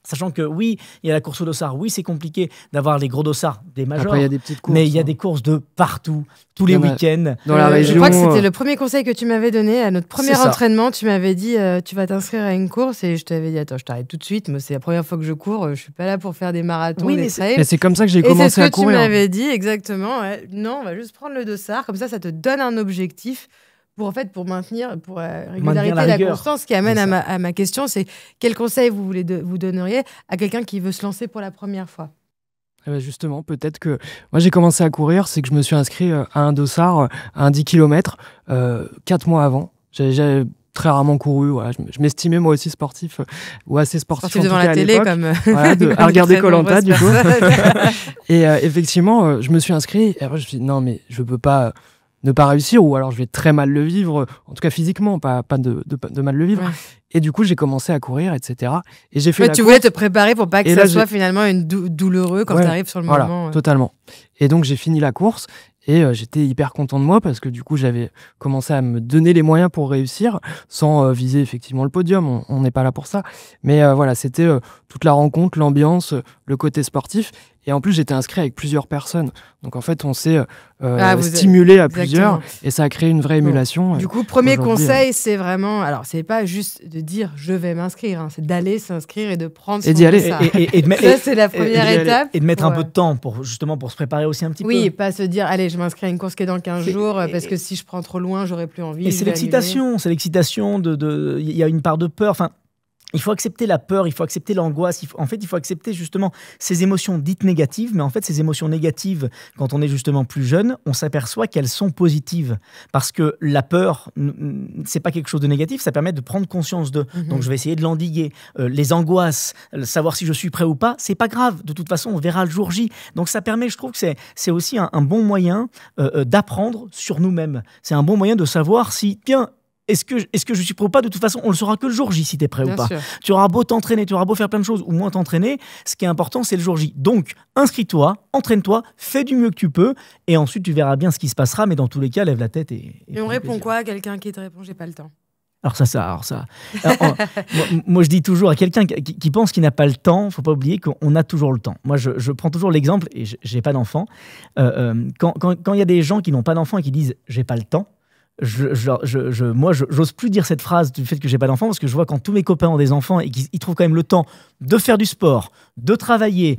Sachant que oui, il y a la course au dossard. Oui, c'est compliqué d'avoir les gros dossards des majors. Après, il y a des petites courses. Mais il y a des courses de partout, tous les week-ends. Dans la région. Je crois que c'était le premier conseil que tu m'avais donné à notre premier entraînement. Tu m'avais dit, tu vas t'inscrire à une course. Et je t'avais dit, attends, je t'arrête tout de suite. Moi, c'est la première fois que je cours. Je suis pas là pour faire des marathons, des trails. Mais c'est comme ça que j'ai commencé à courir. Et c'est ce que tu m'avais dit, exactement. Ouais. Non, on va juste prendre le dossard. Comme ça te donne un objectif. Pour maintenir, pour régularité la constance, ce qui amène à ma question, c'est quel conseil vous donneriez à quelqu'un qui veut se lancer pour la première fois ? Justement, peut-être que moi j'ai commencé à courir, c'est que je me suis inscrit à un dossard, à un 10 km, 4 mois avant. J'avais très rarement couru, voilà. Je m'estimais moi aussi sportif, ou assez sportif en tout devant cas la télé, comme à regarder Koh-Lanta du coup. Et effectivement, je me suis inscrit, et après je me suis dit non mais je peux pas ne pas réussir, ou alors je vais très mal le vivre, en tout cas physiquement, pas de mal le vivre. Ouais. Et du coup, j'ai commencé à courir, etc. Et j'ai fait la course. Tu voulais te préparer pour pas que ça soit finalement douloureux quand tu arrives sur le moment. Totalement. Et donc, j'ai fini la course et j'étais hyper content de moi parce que du coup, j'avais commencé à me donner les moyens pour réussir sans viser effectivement le podium. On n'est pas là pour ça. Mais voilà, c'était toute la rencontre, l'ambiance, le côté sportif. Et en plus, j'étais inscrit avec plusieurs personnes. Donc, en fait, on s'est stimulé à plusieurs et ça a créé une vraie émulation. Du coup, premier conseil, c'est vraiment... Alors, c'est pas juste de dire « je vais m'inscrire hein, », c'est d'aller s'inscrire et de prendre son dossard. Ça, c'est la première étape. Et de mettre un peu de temps pour se préparer aussi un petit peu. Oui, pas se dire « allez, je m'inscris à une course qui est dans 15 jours parce que si je prends trop loin, j'aurai plus envie. » Et c'est l'excitation. Il y a une part de peur. Enfin, il faut accepter la peur, il faut accepter l'angoisse. Il faut accepter justement ces émotions dites négatives. Mais en fait, ces émotions négatives, quand on est justement plus jeune, on s'aperçoit qu'elles sont positives. Parce que la peur, c'est pas quelque chose de négatif, ça permet de prendre conscience de. Donc, je vais essayer de l'endiguer. Les angoisses, savoir si je suis prêt ou pas, c'est pas grave. De toute façon, on verra le jour J. Donc, ça permet, je trouve que c'est aussi un bon moyen d'apprendre sur nous-mêmes. C'est un bon moyen de savoir si, tiens, est-ce que je suis prêt ou pas ? De toute façon, on le saura que le jour J si tu es prêt ou pas. Sûr. Tu auras beau t'entraîner, tu auras beau faire plein de choses ou moins t'entraîner, ce qui est important, c'est le jour J. Donc, inscris-toi, entraîne-toi, fais du mieux que tu peux et ensuite tu verras bien ce qui se passera. Mais dans tous les cas, lève la tête et on répond quoi à quelqu'un qui te répond « j'ai pas le temps » ? Alors moi, je dis toujours à quelqu'un qui pense qu'il n'a pas le temps, il ne faut pas oublier qu'on a toujours le temps. Moi, je prends toujours l'exemple, et je n'ai pas d'enfant. Quand il y a des gens qui n'ont pas d'enfant et qui disent « j'ai pas le temps », moi, j'ose plus dire cette phrase du fait que j'ai pas d'enfant, parce que je vois quand tous mes copains ont des enfants et qu'ils trouvent quand même le temps de faire du sport, de travailler,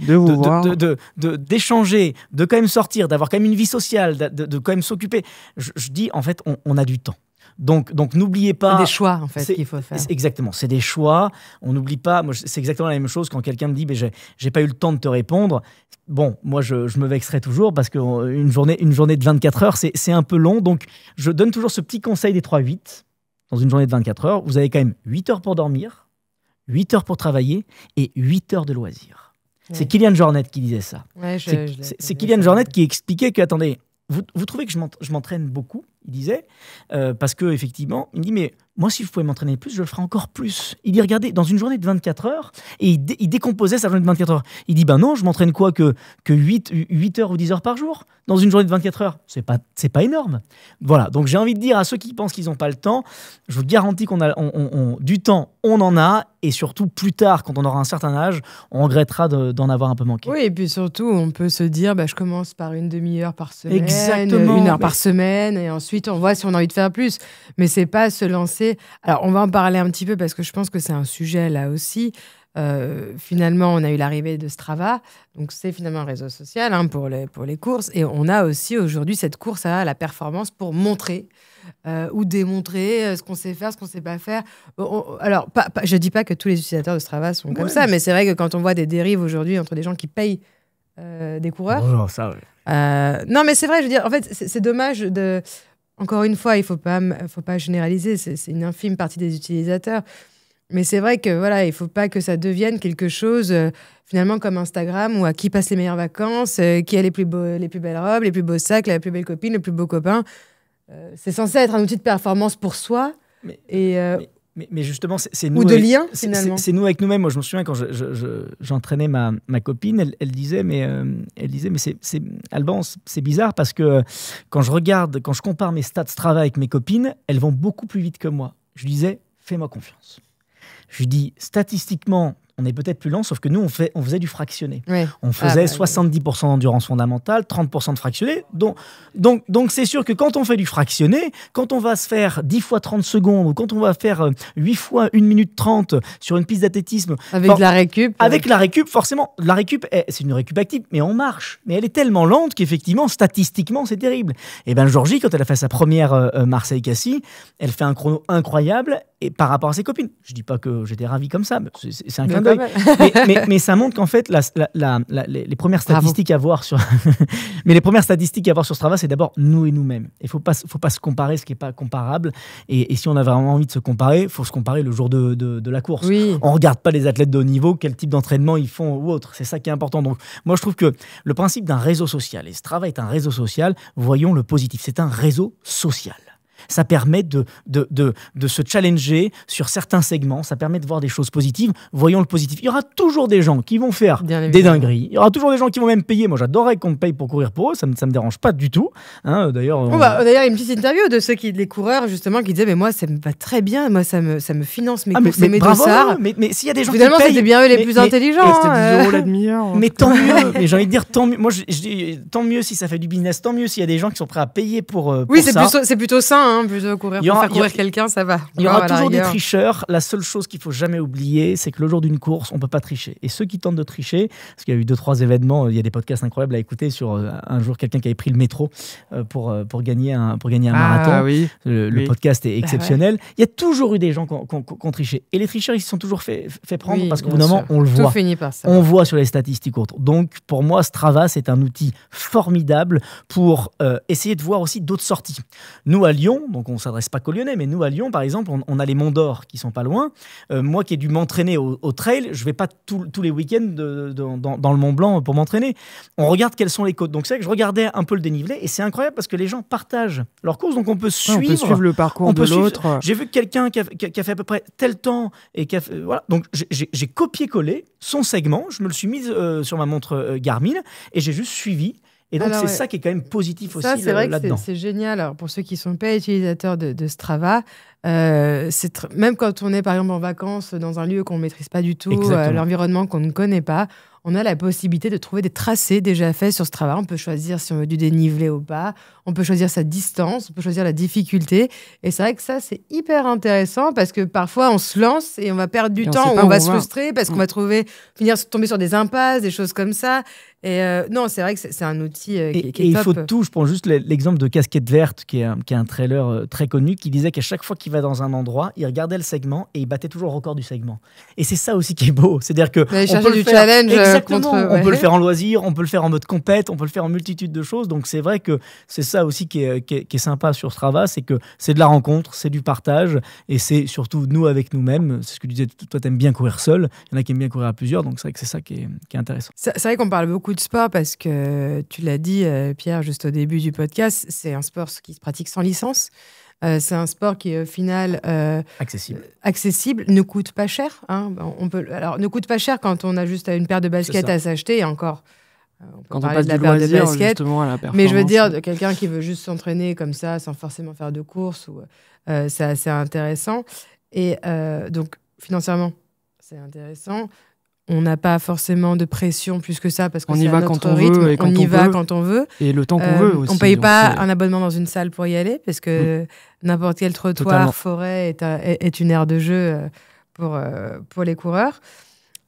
d'échanger, de quand même sortir, d'avoir quand même une vie sociale, de quand même s'occuper. Je dis, en fait, on a du temps. Donc n'oubliez pas... C'est des choix, en fait, qu'il faut faire. Exactement, c'est des choix. On n'oublie pas... Moi, c'est exactement la même chose quand quelqu'un me dit « j'ai pas eu le temps de te répondre ». Bon, moi, je me vexerai toujours parce qu'une journée de 24 heures, c'est un peu long. Donc, je donne toujours ce petit conseil des 3-8. Dans une journée de 24 heures, vous avez quand même 8 heures pour dormir, 8 heures pour travailler et 8 heures de loisirs. Ouais. C'est Kylian Jornet qui disait ça. Ouais, c'est Kylian Jornet qui expliquait que, attendez, vous trouvez que je m'entraîne beaucoup, il disait, parce qu'effectivement, il me dit, mais moi, si je pouvais m'entraîner plus, je le ferais encore plus. Il dit, regardez, dans une journée de 24 heures, et il décomposait sa journée de 24 heures. Il dit, ben non, je m'entraîne quoi, que 8 heures ou 10 heures par jour dans une journée de 24 heures. C'est pas énorme. Voilà, donc j'ai envie de dire à ceux qui pensent qu'ils n'ont pas le temps, je vous garantis qu'on a du temps, on en a, et surtout plus tard, quand on aura un certain âge, on regrettera d'en avoir un peu manqué. Oui, et puis surtout, on peut se dire, je commence par une demi-heure par semaine, exactement, 1 heure par semaine, et ensuite on voit si on a envie de faire plus. Mais c'est pas se lancer. Alors, on va en parler un petit peu parce que je pense que c'est un sujet là aussi. Finalement, on a eu l'arrivée de Strava, donc c'est finalement un réseau social pour les courses, et on a aussi aujourd'hui cette course à la performance pour montrer ou démontrer ce qu'on sait faire, ce qu'on sait pas faire. Alors, je dis pas que tous les utilisateurs de Strava sont comme ça, mais c'est vrai que quand on voit des dérives aujourd'hui entre des gens qui payent des coureurs, non, mais c'est vrai, je veux dire, en fait, c'est dommage de. Encore une fois, il faut pas généraliser, c'est une infime partie des utilisateurs. Mais c'est vrai que voilà, il faut pas que ça devienne quelque chose finalement comme Instagram, où à qui passe les meilleures vacances, qui a les plus belles robes, les plus beaux sacs, la plus belle copine, le plus beau copain. C'est censé être un outil de performance pour soi. Mais justement, c'est nous. Ou de lien, finalement. C'est nous avec nous-mêmes. Moi, je me souviens quand j'entraînais ma copine, elle disait, mais Alban, c'est bizarre parce que quand je compare mes stats Strava avec mes copines, elles vont beaucoup plus vite que moi. Je lui disais, fais-moi confiance. Je lui dis, statistiquement, on est peut-être plus lent, sauf que nous, on faisait du fractionné. Oui. On faisait 70% d'endurance fondamentale, 30% de fractionné. Donc, c'est sûr que quand on fait du fractionné, quand on va se faire 10 fois 30 secondes, ou quand on va faire 8 fois 1 minute 30 sur une piste d'athlétisme... Avec la récup. Avec la récup, forcément. La récup, c'est une récup active, mais on marche. Mais elle est tellement lente qu'effectivement, statistiquement, c'est terrible. Et bien, Georgie, quand elle a fait sa première Marseille-Cassis, elle fait un chrono incroyable et par rapport à ses copines. Je ne dis pas que j'étais ravi comme ça, c'est un clin d'œil. mais ça montre qu'en fait, les premières statistiques à voir sur... mais les premières statistiques à voir sur Strava, c'est d'abord nous et nous-mêmes. Il ne faut pas se comparer ce qui n'est pas comparable. Et si on a vraiment envie de se comparer, il faut se comparer le jour de la course. Oui. On ne regarde pas les athlètes de haut niveau, quel type d'entraînement ils font ou autre. C'est ça qui est important. Donc, moi, je trouve que le principe d'un réseau social, et Strava est un réseau social, voyons le positif. C'est un réseau social. Ça permet de se challenger sur certains segments, ça permet de voir des choses positives. Voyons le positif. Il y aura toujours des gens qui vont faire des dingueries. Il y aura toujours des gens qui vont même payer. Moi, j'adorerais qu'on me paye pour courir pour eux. Ça me dérange pas du tout. Hein, d'ailleurs, d'ailleurs, une petite interview de les coureurs, justement, qui disaient, mais moi, ça me va très bien. Moi, ça me finance mes courses et mes dossards. Mais s'il y a des gens finalement, qui payent... c'était bien eux les plus intelligents. C'était 10 € la demi-heure. Mais tant mieux. Mais j'ai envie de dire, tant mieux. Moi, je dis, tant mieux si ça fait du business. Tant mieux s'il y a des gens qui sont prêts à payer pour oui, c'est plutôt sain. Plutôt courir pour faire courir quelqu'un, ça va. Il y aura toujours des tricheurs. La seule chose qu'il ne faut jamais oublier, c'est que le jour d'une course, on ne peut pas tricher. Et ceux qui tentent de tricher, parce qu'il y a eu 2-3 événements, il y a des podcasts incroyables à écouter sur un jour quelqu'un qui avait pris le métro pour gagner un marathon. Oui. Le podcast est exceptionnel. Ouais. Il y a toujours eu des gens qui ont triché. Et les tricheurs, ils se sont toujours fait prendre parce qu'au bout d'un moment, on le voit. Tout finit par ça. On voit sur les statistiques autres. Donc, pour moi, Strava, c'est un outil formidable pour essayer de voir aussi d'autres sorties. Nous, à Lyon, donc on ne s'adresse pas qu'aux Lyonnais, mais nous, à Lyon, par exemple, on a les Monts d'Or qui sont pas loin. Moi qui ai dû m'entraîner au trail, je vais pas tous les week-ends dans le Mont Blanc pour m'entraîner. On regarde quelles sont les côtes. Donc c'est vrai que je regardais un peu le dénivelé et c'est incroyable parce que les gens partagent leurs courses, donc on peut suivre le parcours de l'autre. J'ai vu quelqu'un qui a fait à peu près tel temps et qui a fait, voilà. Donc j'ai copié-collé son segment, je me le suis mis sur ma montre Garmin et j'ai juste suivi. Et donc, Alors, c'est ouais. ça qui est quand même positif Ça, aussi c'est vrai que là-dedans. c'est génial. Alors, pour ceux qui ne sont pas utilisateurs de Strava, même quand on est par exemple en vacances dans un lieu qu'on ne maîtrise pas du tout, Exactement. l'environnement qu'on ne connaît pas, on a la possibilité de trouver des tracés déjà faits sur Strava. On peut choisir si on veut du dénivelé ou pas. On peut choisir sa distance. On peut choisir la difficulté. Et c'est vrai que ça, c'est hyper intéressant parce que parfois, on se lance et on va perdre du Et on temps sait ou pas on où va on se va. frustrer parce qu'on va tomber sur des impasses, des choses comme ça. Et non, c'est vrai que c'est un outil qui est Et il top. faut tout. Je prends juste l'exemple de Casquette Verte, qui est un trailer très connu, qui disait qu'à chaque fois qu'il va dans un endroit, il regardait le segment et il battait toujours le record du segment. Et c'est ça aussi qui est beau. C'est-à-dire que Aller on chercher peut le du faire. challenge Exactement. contre... On peut le faire en loisir, on peut le faire en mode compète, on peut le faire en multitude de choses. Donc c'est vrai que c'est ça aussi qui est sympa sur Strava, c'est que c'est de la rencontre, c'est du partage, et c'est surtout nous avec nous-mêmes. C'est ce que tu disais, toi t'aimes bien courir seul, il y en a qui aiment bien courir à plusieurs, donc c'est vrai que c'est ça qui est intéressant. C'est vrai qu'on parle beaucoup de sport parce que tu l'as dit, Pierre, juste au début du podcast, c'est un sport qui se pratique sans licence. C'est un sport qui est au final accessible, ne coûte pas cher. Hein. Alors, ne coûte pas cher quand on a juste une paire de baskets à s'acheter, et encore. On peut Quand on parler passe de la du paire de loisir baskets. justement à la performance. Mais je veux dire, de quelqu'un qui veut juste s'entraîner comme ça, sans forcément faire de course, c'est assez intéressant. Et donc, financièrement, c'est intéressant. On n'a pas forcément de pression plus que ça parce que c'est à notre rythme. On y va quand on veut. Et le temps qu'on veut aussi. On ne paye pas un abonnement dans une salle pour y aller parce que n'importe quel trottoir, forêt est une aire de jeu pour les coureurs.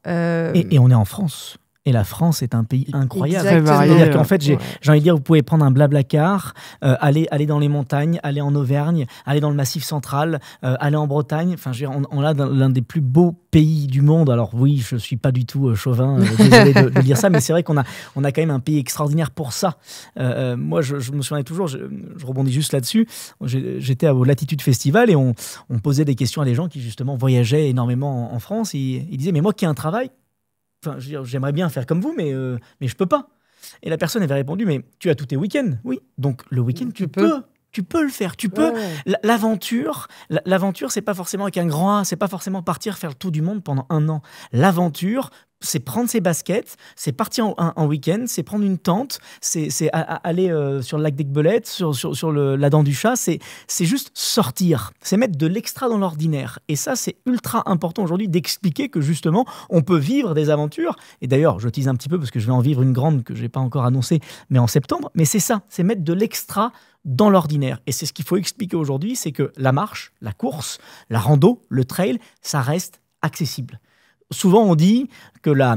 Et on est en France. Et la France est un pays incroyable. C'est-à-dire qu'en fait, j'ai envie de dire, vous pouvez prendre un Blablacar, aller dans les montagnes, aller en Auvergne, aller dans le Massif central, aller en Bretagne. Enfin, on a l'un des plus beaux pays du monde. Alors oui, je suis pas du tout chauvin, désolé de dire ça, mais c'est vrai qu'on a quand même un pays extraordinaire pour ça. Moi, je me souviens toujours, je rebondis juste là-dessus, j'étais au Latitude Festival et on posait des questions à des gens qui justement voyageaient énormément en France. Et ils disaient, mais moi qui ai un travail, enfin, je veux dire, j'aimerais bien faire comme vous, mais je peux pas. Et la personne avait répondu, mais tu as tous tes week-ends. Oui, donc le week-end, tu peux le faire. Tu peux. L'aventure, c'est pas forcément avec un grand A, c'est pas forcément partir faire le tour du monde pendant 1 an. L'aventure, c'est prendre ses baskets, c'est partir en week-end, c'est prendre une tente, c'est aller sur le lac d'Aiguebelette, sur la dent du chat, c'est juste sortir, c'est mettre de l'extra dans l'ordinaire. Et ça, c'est ultra important aujourd'hui d'expliquer que justement, on peut vivre des aventures. Et d'ailleurs, je tease un petit peu parce que je vais en vivre une grande que je n'ai pas encore annoncée, mais en septembre. Mais c'est ça, c'est mettre de l'extra dans l'ordinaire. Et c'est ce qu'il faut expliquer aujourd'hui, c'est que la marche, la course, la rando, le trail, ça reste accessible. Souvent, on dit que la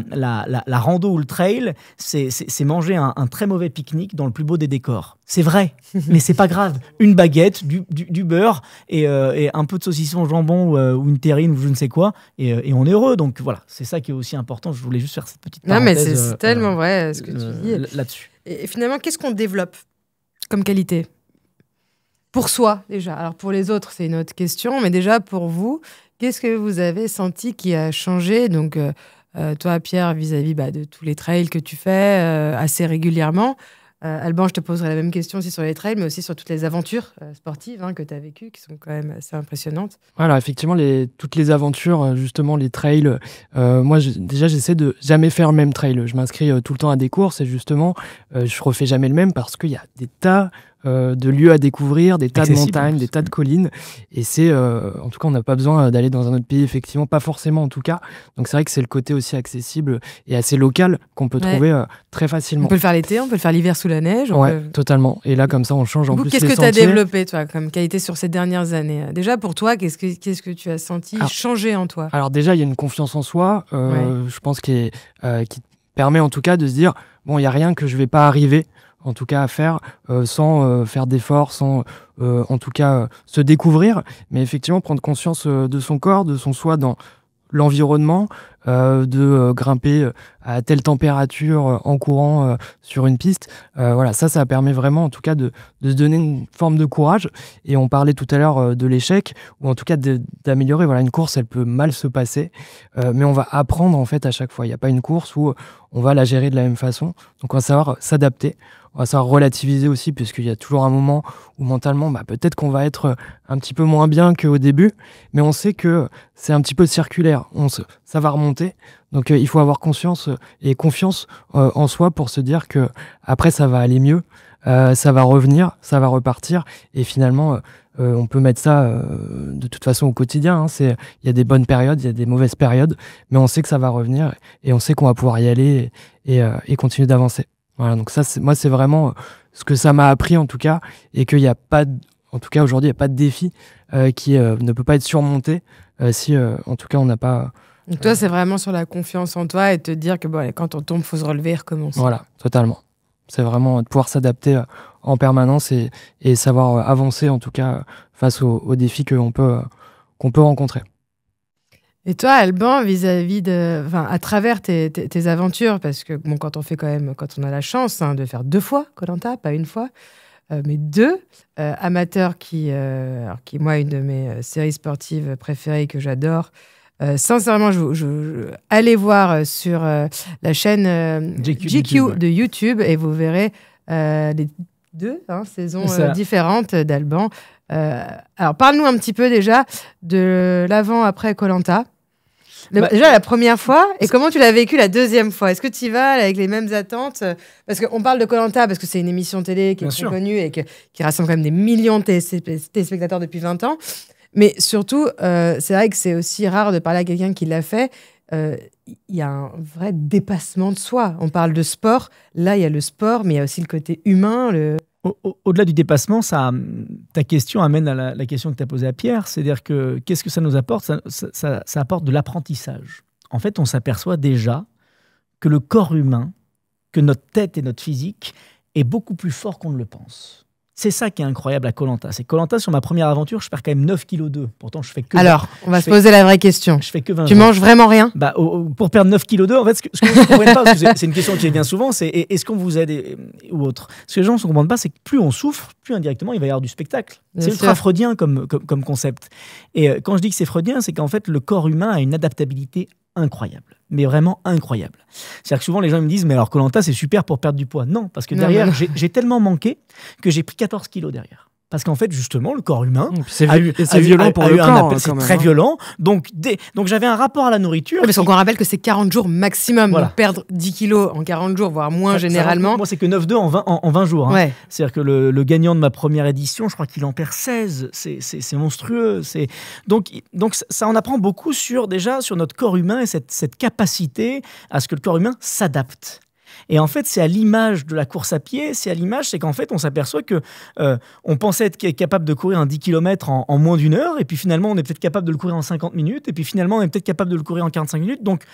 rando ou le trail, c'est manger un très mauvais pique-nique dans le plus beau des décors. C'est vrai, mais c'est pas grave. Une baguette, du beurre et un peu de saucisson au jambon ou une terrine ou je ne sais quoi, et on est heureux. Donc voilà, c'est ça qui est aussi important. Je voulais juste faire cette petite parenthèse. Non, mais c'est tellement vrai ce que tu dis. Là-dessus. Et finalement, qu'est-ce qu'on développe comme qualité ? Pour soi, déjà. Alors, pour les autres, c'est une autre question. Mais déjà, pour vous, qu'est-ce que vous avez senti qui a changé ? Donc, toi, Pierre, vis-à-vis de tous les trails que tu fais assez régulièrement. Alban, je te poserai la même question aussi sur les trails, mais aussi sur toutes les aventures sportives que tu as vécues, qui sont quand même assez impressionnantes. Voilà, effectivement, toutes les aventures, justement, les trails. Moi, j'essaie de jamais faire le même trail. Je m'inscris tout le temps à des courses et justement, je refais jamais le même parce qu'il y a des tas de lieux à découvrir, des tas de montagnes, des tas de collines. Et en tout cas, on n'a pas besoin d'aller dans un autre pays, effectivement, pas forcément en tout cas. Donc c'est vrai que c'est le côté aussi accessible et assez local qu'on peut trouver très facilement. On peut le faire l'été, on peut le faire l'hiver sous la neige. Totalement. Et là, comme ça, on change en plus les sentiers. Qu'est-ce que tu as développé, toi, comme qualité sur ces dernières années ? Déjà, pour toi, qu'est-ce que tu as senti changer en toi ? Alors déjà, il y a une confiance en soi, je pense, qui permet en tout cas de se dire, bon, il n'y a rien que je ne vais pas arriver en tout cas à faire sans faire d'efforts, sans en tout cas se découvrir, mais effectivement prendre conscience de son corps, de son soi dans l'environnement, de grimper à telle température en courant sur une piste. Voilà, ça permet vraiment en tout cas de se donner une forme de courage. Et on parlait tout à l'heure de l'échec, ou en tout cas d'améliorer. Voilà, une course, elle peut mal se passer, mais on va apprendre en fait à chaque fois. Il n'y a pas une course où on va la gérer de la même façon. Donc on va savoir s'adapter. On va savoir relativiser aussi, puisqu'il y a toujours un moment où mentalement, peut-être qu'on va être un petit peu moins bien qu'au début, mais on sait que c'est un petit peu circulaire. Ça va remonter. surmonter. Donc il faut avoir conscience et confiance en soi pour se dire que après ça va aller mieux, ça va revenir, ça va repartir, et finalement on peut mettre ça de toute façon au quotidien. Il y a des bonnes périodes, il y a des mauvaises périodes, mais on sait que ça va revenir et on sait qu'on va pouvoir y aller et continuer d'avancer. Voilà, donc ça, moi, c'est vraiment ce que ça m'a appris en tout cas, et qu'il n'y a pas, en tout cas aujourd'hui, il n'y a pas de défi qui ne peut pas être surmonté si en tout cas on n'a pas. Donc toi, c'est vraiment sur la confiance en toi et te dire que bon, allez, quand on tombe, il faut se relever et recommencer. Voilà, totalement. C'est vraiment de pouvoir s'adapter en permanence et savoir avancer en tout cas face aux défis qu'on peut rencontrer. Et toi, Alban, vis-à-vis à travers tes aventures, parce que bon, quand on a la chance de faire 2 fois Koh-Lanta, pas une fois, mais 2 amateurs qui moi, une de mes séries sportives préférées que j'adore. Sincèrement, allez voir sur la chaîne GQ de YouTube et vous verrez les 2 saisons différentes d'Alban. Alors, parle-nous un petit peu déjà de l'avant-après Koh-Lanta. Déjà, la première fois, et comment tu l'as vécu la deuxième fois? Est-ce que tu y vas avec les mêmes attentes? Parce qu'on parle de Koh-Lanta parce que c'est une émission télé qui est très connue et qui rassemble quand même des millions de téléspectateurs depuis 20 ans. Mais surtout, c'est vrai que c'est aussi rare de parler à quelqu'un qui l'a fait. Il y a un vrai dépassement de soi. On parle de sport. Là, il y a le sport, mais il y a aussi le côté humain. Au-delà du dépassement, ta question amène à la question que tu as posée à Pierre. C'est-à-dire que qu'est-ce que ça nous apporte? Ça apporte de l'apprentissage. En fait, on s'aperçoit déjà que le corps humain, que notre tête et notre physique est beaucoup plus fort qu'on ne le pense. C'est ça qui est incroyable à Koh-Lanta. C'est Koh-Lanta, sur ma première aventure, je perds quand même 9,2 kg. Pourtant, je fais que... Alors, on va se poser la vraie question. Je fais que 20 Tu manges vraiment rien? Pour perdre 9,2 kg, en fait, ce que vous ne comprenez pas, parce que c'est une question qui vient souvent, c'est est-ce qu'on vous aide ou autre? Ce que les gens ne se comprennent pas, c'est que plus on souffre, plus indirectement, il va y avoir du spectacle. C'est ultra freudien comme concept. Et quand je dis que c'est freudien, c'est qu'en fait, le corps humain a une adaptabilité incroyable, mais vraiment incroyable. C'est-à-dire que souvent les gens me disent mais alors Koh-Lanta c'est super pour perdre du poids. Non, parce que derrière j'ai tellement manqué que j'ai pris 14 kilos derrière. Parce qu'en fait, justement, le corps humain c'est violent pour le corps. C'est très violent. Donc j'avais un rapport à la nourriture. Parce qu'on rappelle que c'est 40 jours maximum. Voilà. Donc perdre 10 kilos en 40 jours, voire moins généralement. Moi, c'est que 9,2 en 20 jours. Hein. Ouais. C'est-à-dire que le gagnant de ma première édition, je crois qu'il en perd 16. C'est monstrueux. Donc ça en apprend beaucoup sur notre corps humain et cette capacité à ce que le corps humain s'adapte. Et en fait, c'est à l'image de la course à pied, c'est qu'en fait, on s'aperçoit que on pensait être capable de courir un 10 km en moins d'1 heure, et puis finalement, on est peut-être capable de le courir en 50 minutes, et puis finalement, on est peut-être capable de le courir en 45 minutes. Donc,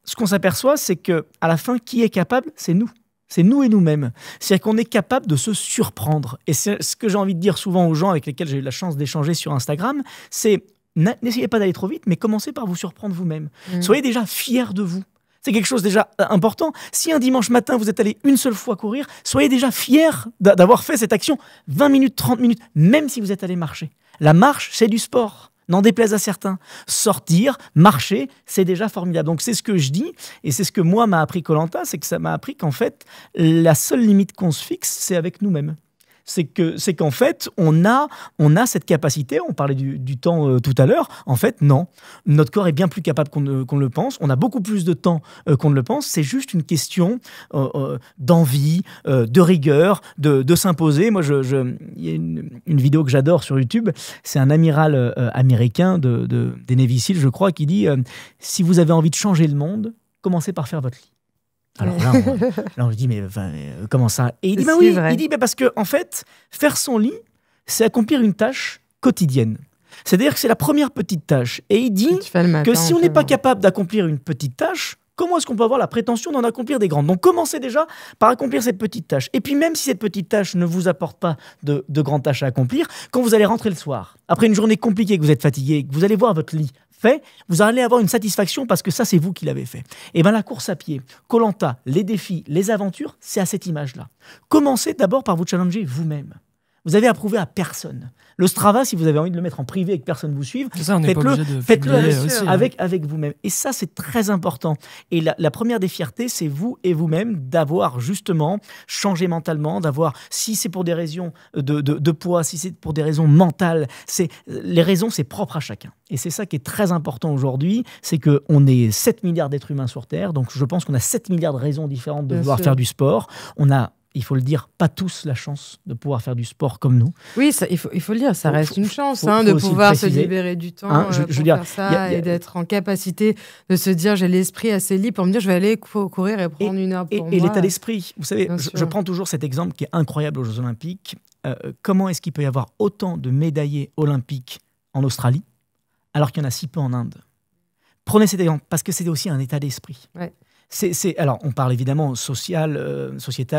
ce qu'on s'aperçoit, c'est qu'à la fin, qui est capable? C'est nous. C'est nous et nous-mêmes. C'est-à-dire qu'on est capable de se surprendre. Et c'est ce que j'ai envie de dire souvent aux gens avec lesquels j'ai eu la chance d'échanger sur Instagram, c'est n'essayez pas d'aller trop vite, mais commencez par vous surprendre vous-même. Soyez déjà fiers de vous. C'est quelque chose déjà important. Si un dimanche matin, vous êtes allé une seule fois courir, soyez déjà fiers d'avoir fait cette action 20 minutes, 30 minutes, même si vous êtes allé marcher. La marche, c'est du sport. N'en déplaise à certains. Sortir, marcher, c'est déjà formidable. Donc c'est ce que je dis, et c'est ce que moi m'a appris Koh-Lanta, c'est que ça m'a appris qu'en fait, la seule limite qu'on se fixe, c'est avec nous-mêmes. C'est qu'en fait, on a cette capacité, on parlait du temps tout à l'heure, en fait, non. Notre corps est bien plus capable qu'on ne le pense, on a beaucoup plus de temps qu'on ne le pense, c'est juste une question d'envie, de rigueur, de s'imposer. Moi, il y a une vidéo que j'adore sur YouTube, c'est un amiral américain des Navy Seals, je crois, qui dit « Si vous avez envie de changer le monde, commencez par faire votre lit ». Alors là, on lui dit, mais comment ça? Et il dit, il dit, parce que, en fait, faire son lit, c'est accomplir une tâche quotidienne. C'est-à-dire que c'est la première petite tâche. Et il dit que si on n'est pas capable d'accomplir une petite tâche, comment est-ce qu'on peut avoir la prétention d'en accomplir des grandes? Donc, commencez déjà par accomplir cette petite tâche. Et puis, même si cette petite tâche ne vous apporte pas de grandes tâches à accomplir, quand vous allez rentrer le soir, après une journée compliquée, que vous êtes fatigué, que vous allez voir votre lit fait, vous allez avoir une satisfaction parce que ça, c'est vous qui l'avez fait. Et bien, la course à pied, Koh-Lanta, les défis, les aventures, c'est à cette image-là. Commencez d'abord par vous challenger vous-même. Vous avez à prouver à personne. Le Strava, si vous avez envie de le mettre en privé et que personne ne vous suive, ça, on n'est pas obligé de faites-le publier aussi, avec vous-même. Et ça, c'est très important. Et la première des fiertés, c'est vous et vous-même d'avoir justement changé mentalement, si c'est pour des raisons de poids, si c'est pour des raisons mentales, les raisons, c'est propre à chacun. Et c'est ça qui est très important aujourd'hui, c'est qu'on est 7 milliards d'êtres humains sur Terre, donc je pense qu'on a 7 milliards de raisons différentes de vouloir faire du sport. On a, il faut le dire, pas tous la chance de pouvoir faire du sport comme nous. Oui, ça, il faut le dire, ça reste une chance de pouvoir se libérer du temps pour faire ça et d'être en capacité de se dire j'ai l'esprit assez libre pour me dire je vais aller courir et prendre une heure pour moi. Et l'état d'esprit, vous savez, je prends toujours cet exemple qui est incroyable aux Jeux Olympiques. Comment est-ce qu'il peut y avoir autant de médaillés olympiques en Australie alors qu'il y en a si peu en Inde? Prenez cet exemple, parce que c'est aussi un état d'esprit. Ouais. Alors, on parle évidemment sociétal,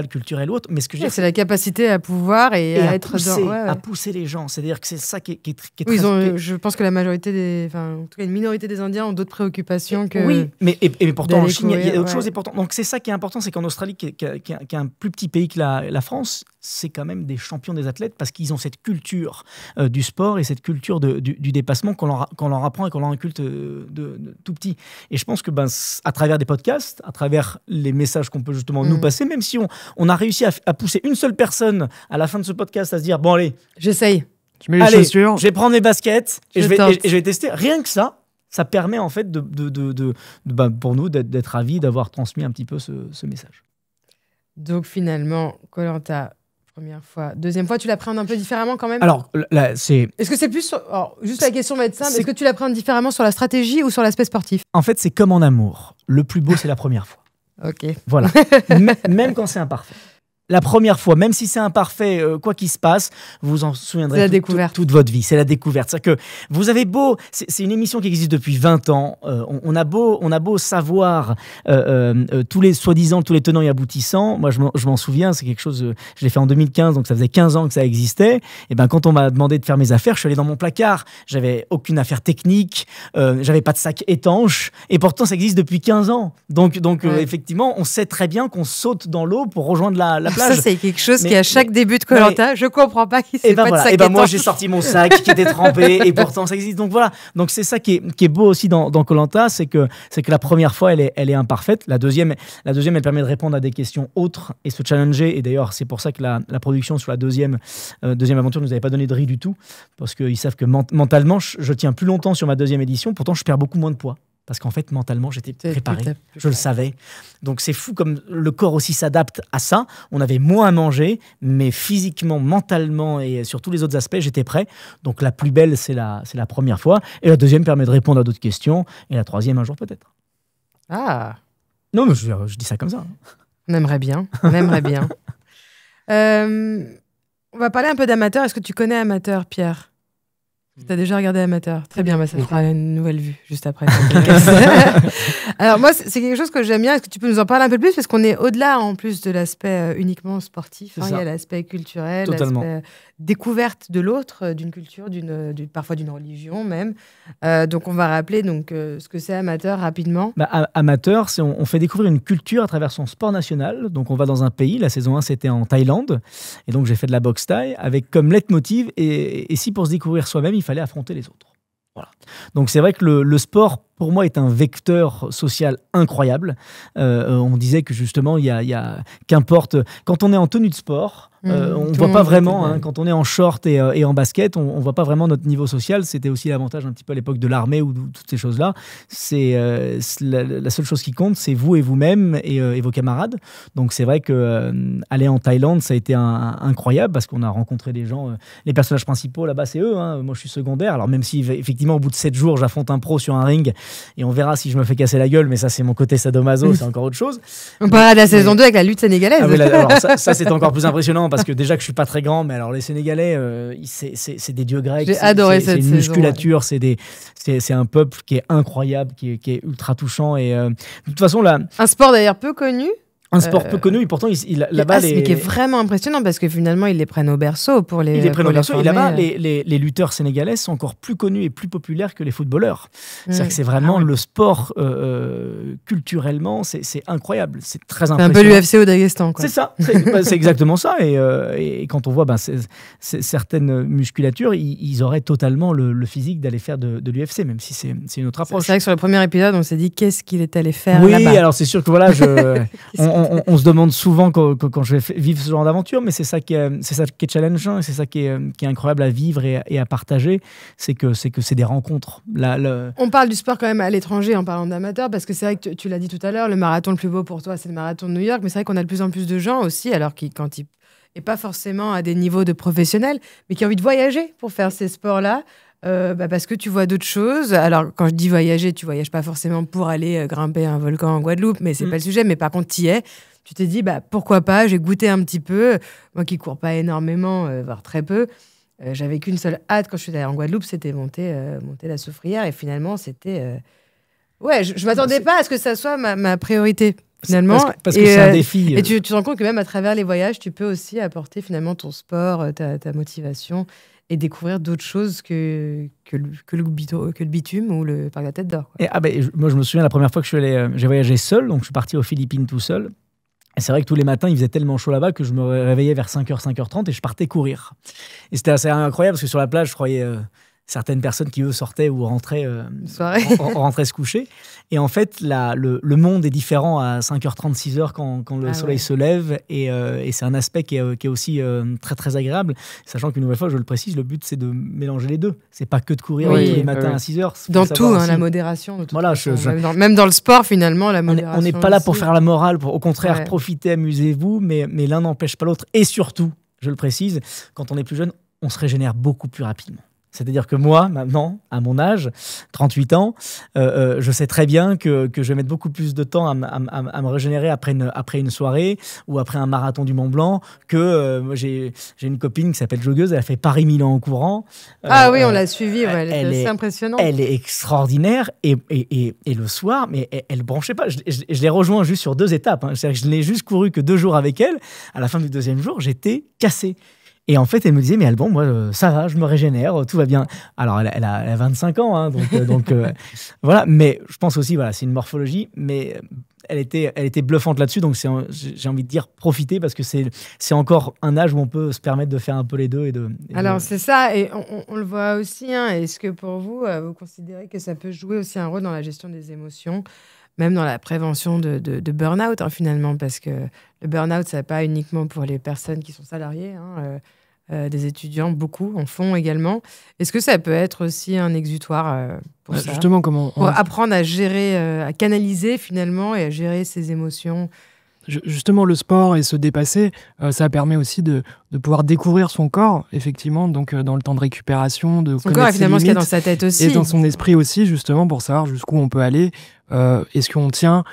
culturel ou autre, mais ce que je veux dire, c'est la capacité à pouvoir et à être à pousser les gens. C'est-à-dire que c'est ça qui est très... Je pense que la majorité en tout cas une minorité des Indiens ont d'autres préoccupations que... Oui, mais pourtant en Chine, il y a d'autres choses importantes. Donc c'est ça qui est important, c'est qu'en Australie, qui est un plus petit pays que la France, c'est quand même des champions des athlètes parce qu'ils ont cette culture du sport et cette culture du dépassement qu'on leur apprend et qu'on leur inculte de tout petit. Et je pense que à travers des podcasts, à travers les messages qu'on peut justement nous passer, même si on a réussi à pousser une seule personne à la fin de ce podcast à se dire bon allez, j'essaye, je mets les chaussures, je vais prendre mes baskets et je vais tester. Rien que ça permet en fait pour nous d'être ravis d'avoir transmis un petit peu ce message. Donc finalement, Koh-Lanta, première fois. Deuxième fois, tu l'appréhendes un peu différemment quand même? Alors, là, c'est... Est-ce que c'est plus... juste la question va être simple. Est-ce que tu l'appréhendes différemment sur la stratégie ou sur l'aspect sportif? En fait, c'est comme en amour. Le plus beau, c'est la première fois. Ok. Voilà. Même quand c'est imparfait. La première fois, même si c'est imparfait, quoi qu'il se passe, vous vous en souviendrez toute votre vie. C'est la découverte. C'est-à-dire que vous avez beau... C'est une émission qui existe depuis 20 ans. On a beau savoir tous les tenants et aboutissants. Moi, je m'en souviens, c'est quelque chose... je l'ai fait en 2015, donc ça faisait 15 ans que ça existait. Et quand on m'a demandé de faire mes affaires, je suis allé dans mon placard. J'avais aucune affaire technique. J'avais pas de sac étanche. Et pourtant, ça existe depuis 15 ans. Donc effectivement, on sait très bien qu'on saute dans l'eau pour rejoindre la plage. Ça, c'est quelque chose qui, à chaque début de Koh-Lanta, je comprends pas qu'il ne pas de sac étanche. Moi, j'ai sorti mon sac qui était trempé et pourtant, ça existe. Donc voilà. Donc c'est ça qui est beau aussi dans Koh-Lanta, c'est que la première fois, elle est imparfaite. La deuxième, elle permet de répondre à des questions autres et se challenger. Et d'ailleurs, c'est pour ça que la production sur la deuxième aventure ne nous avait pas donné de riz du tout. Parce qu'ils savent que mentalement, je tiens plus longtemps sur ma deuxième édition. Pourtant, je perds beaucoup moins de poids. Parce qu'en fait, mentalement, j'étais préparé. Je le savais. Donc, c'est fou comme le corps aussi s'adapte à ça. On avait moins à manger, mais physiquement, mentalement et sur tous les autres aspects, j'étais prêt. Donc, la plus belle, c'est la première fois. Et la deuxième permet de répondre à d'autres questions. Et la troisième, un jour peut-être. Ah. Non, mais je dis ça comme ça. On aimerait bien. On aimerait bien. On va parler un peu d'Amateur. Est-ce que tu connais Amateur, Pierre? Tu as déjà regardé Amateur? Très bien, ça fera une nouvelle vue juste après. Alors moi, c'est quelque chose que j'aime bien. Est-ce que tu peux nous en parler un peu plus? Parce qu'on est au-delà, en plus de l'aspect uniquement sportif. Il y a l'aspect culturel, l'aspect découverte de l'autre, d'une culture, parfois d'une religion même. Donc on va rappeler ce que c'est Amateur rapidement. Amateur, on fait découvrir une culture à travers son sport national. Donc on va dans un pays. La saison 1, c'était en Thaïlande. Et donc j'ai fait de la boxe thaï avec comme leitmotiv. Et si pour se découvrir soi-même, il fallait affronter les autres. Voilà. Donc c'est vrai que le sport, pour moi, est un vecteur social incroyable. On disait que justement, il y a qu'importe, quand on est en tenue de sport, on ne voit pas vraiment, quand on est en short et en basket, on ne voit pas vraiment notre niveau social. C'était aussi l'avantage un petit peu à l'époque de l'armée ou toutes ces choses-là. C'est la seule chose qui compte, c'est vous et vous-même et vos camarades. Donc c'est vrai qu'aller en Thaïlande, ça a été incroyable parce qu'on a rencontré des gens, les personnages principaux là-bas, c'est eux. Moi, je suis secondaire. Alors même si effectivement, au bout de 7 jours, j'affronte un pro sur un ring et on verra si je me fais casser la gueule, mais ça, c'est mon côté sadomaso, c'est encore autre chose. On parlera de la saison 2 avec la lutte sénégalaise. Alors ça c'est encore plus impressionnant parce que déjà que je suis pas très grand, mais alors les Sénégalais, c'est des dieux grecs. J'ai adoré cette saison. C'est une musculature, c'est un peuple qui est incroyable, qui est ultra touchant et de toute façon là. Un sport d'ailleurs peu connu. Un sport peu connu, et pourtant, là-bas... Mais qui est vraiment impressionnant, parce que finalement, ils les prennent au berceau pour les... Ils les prennent au berceau, et là-bas, former. les lutteurs sénégalais sont encore plus connus et plus populaires que les footballeurs. C'est-à-dire que c'est vraiment le sport, culturellement, c'est incroyable, c'est très impressionnant. C'est un peu l'UFC au Daghestan, quoi. C'est ça, c'est exactement ça. Et quand on voit certaines musculatures, ils auraient totalement le physique d'aller faire de l'UFC, même si c'est une autre approche. C'est vrai que sur le premier épisode, on s'est dit qu'est-ce qu'il est allé faire oui, là-bas. alors c'est sûr que voilà, on se demande souvent quand je vais vivre ce genre d'aventure, mais c'est ça qui est challengeant, et c'est ça qui est incroyable à vivre et à partager, c'est que c'est des rencontres. On parle du sport quand même à l'étranger en parlant d'amateur, parce que c'est vrai que tu l'as dit tout à l'heure, le marathon le plus beau pour toi, c'est le marathon de New York, mais c'est vrai qu'on a de plus en plus de gens aussi, alors quand ils et pas forcément à des niveaux de professionnels, mais qui ont envie de voyager pour faire ces sports-là. Parce que tu vois d'autres choses. Alors, quand je dis voyager, tu voyages pas forcément pour aller grimper un volcan en Guadeloupe, mais c'est pas le sujet. Mais par contre, tu y es. Tu t'es dit, pourquoi pas, j'ai goûté un petit peu. Moi qui cours pas énormément, voire très peu, j'avais qu'une seule hâte quand je suis allée en Guadeloupe, c'était monter la Soufrière. Et finalement, c'était... Ouais, je m'attendais pas à ce que ça soit ma priorité, finalement. Parce que c'est un défi. Et tu te rends compte que même à travers les voyages, tu peux aussi apporter finalement ton sport, ta motivation, et découvrir d'autres choses que le bitume ou le parc de la Tête d'Or. Moi, je me souviens la première fois que j'ai voyagé seul, donc je suis parti aux Philippines tout seul. Et c'est vrai que tous les matins, il faisait tellement chaud là-bas que je me réveillais vers 5h, 5h30 et je partais courir. Et c'était assez incroyable parce que sur la plage, je croyais certaines personnes qui, eux, sortaient ou rentraient, rentraient se coucher. Et en fait, le monde est différent à 5h30, 6h quand le soleil se lève. Et c'est un aspect qui est aussi très, très agréable. Sachant qu'une nouvelle fois, je le précise, le but, c'est de mélanger les deux. C'est pas que de courir tous les matins à 6h. Dans tout, la modération. Voilà, même dans le sport, finalement, la modération. On n'est pas là pour faire la morale. Au contraire, profitez, amusez-vous. Mais l'un n'empêche pas l'autre. Et surtout, je le précise, quand on est plus jeune, on se régénère beaucoup plus rapidement. C'est-à-dire que moi, maintenant, à mon âge, 38 ans, je sais très bien que je vais mettre beaucoup plus de temps à me régénérer après une soirée ou après un marathon du Mont Blanc que moi, j'ai une copine qui s'appelle joggeuse, elle a fait Paris-Milan en courant. Oui, on l'a suivie, elle est impressionnante. Elle est extraordinaire et le soir, mais elle ne branchait pas. Je l'ai rejoint juste sur 2 étapes. C'est-à-dire que je n'ai juste couru que 2 jours avec elle. À la fin du 2e jour, j'étais cassé. Et en fait, elle me disait, mais Alban, moi, ça va, je me régénère, tout va bien. Alors, elle a 25 ans, donc voilà. Mais je pense aussi, voilà, c'est une morphologie, mais elle était bluffante là-dessus. Donc, j'ai envie de dire, profiter, parce que c'est encore un âge où on peut se permettre de faire un peu les deux. Alors, c'est ça, et on le voit aussi. Est-ce que pour vous, vous considérez que ça peut jouer aussi un rôle dans la gestion des émotions, même dans la prévention de burn-out, finalement, parce que le burn-out, ça n'est pas uniquement pour les personnes qui sont salariées, des étudiants, beaucoup en font également. Est-ce que ça peut être aussi un exutoire pour ça, justement, pour apprendre à gérer, à canaliser finalement et à gérer ses émotions? Justement, le sport et se dépasser, ça permet aussi de pouvoir découvrir son corps, effectivement, donc dans le temps de récupération, de son corps, finalement, ce qu'il y a dans sa tête aussi. Et dans son esprit aussi, justement, pour savoir jusqu'où on peut aller. Est-ce qu'on tient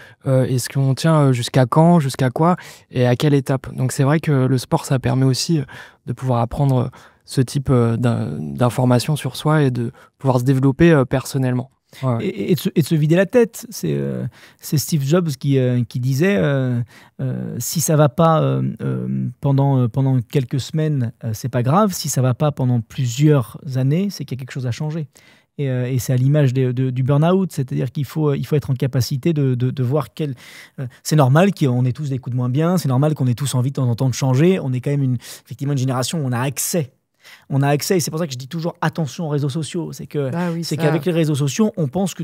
jusqu'à quand, jusqu'à quoi et à quelle étape. Donc c'est vrai que le sport, ça permet aussi de pouvoir apprendre ce type d'informations sur soi et de pouvoir se développer personnellement. Ouais. Et de se vider la tête. C'est Steve Jobs qui disait si ça va pas pendant quelques semaines, c'est pas grave. Si ça va pas pendant plusieurs années, c'est qu'il y a quelque chose à changer. Et c'est à l'image du burn-out, c'est-à-dire qu'il faut être en capacité de voir c'est normal qu'on ait tous des coups de moins bien, c'est normal qu'on ait tous envie de temps en temps de changer. On est quand même effectivement une génération où on a accès, et c'est pour ça que je dis toujours attention aux réseaux sociaux. C'est qu'avec les réseaux sociaux, on pense que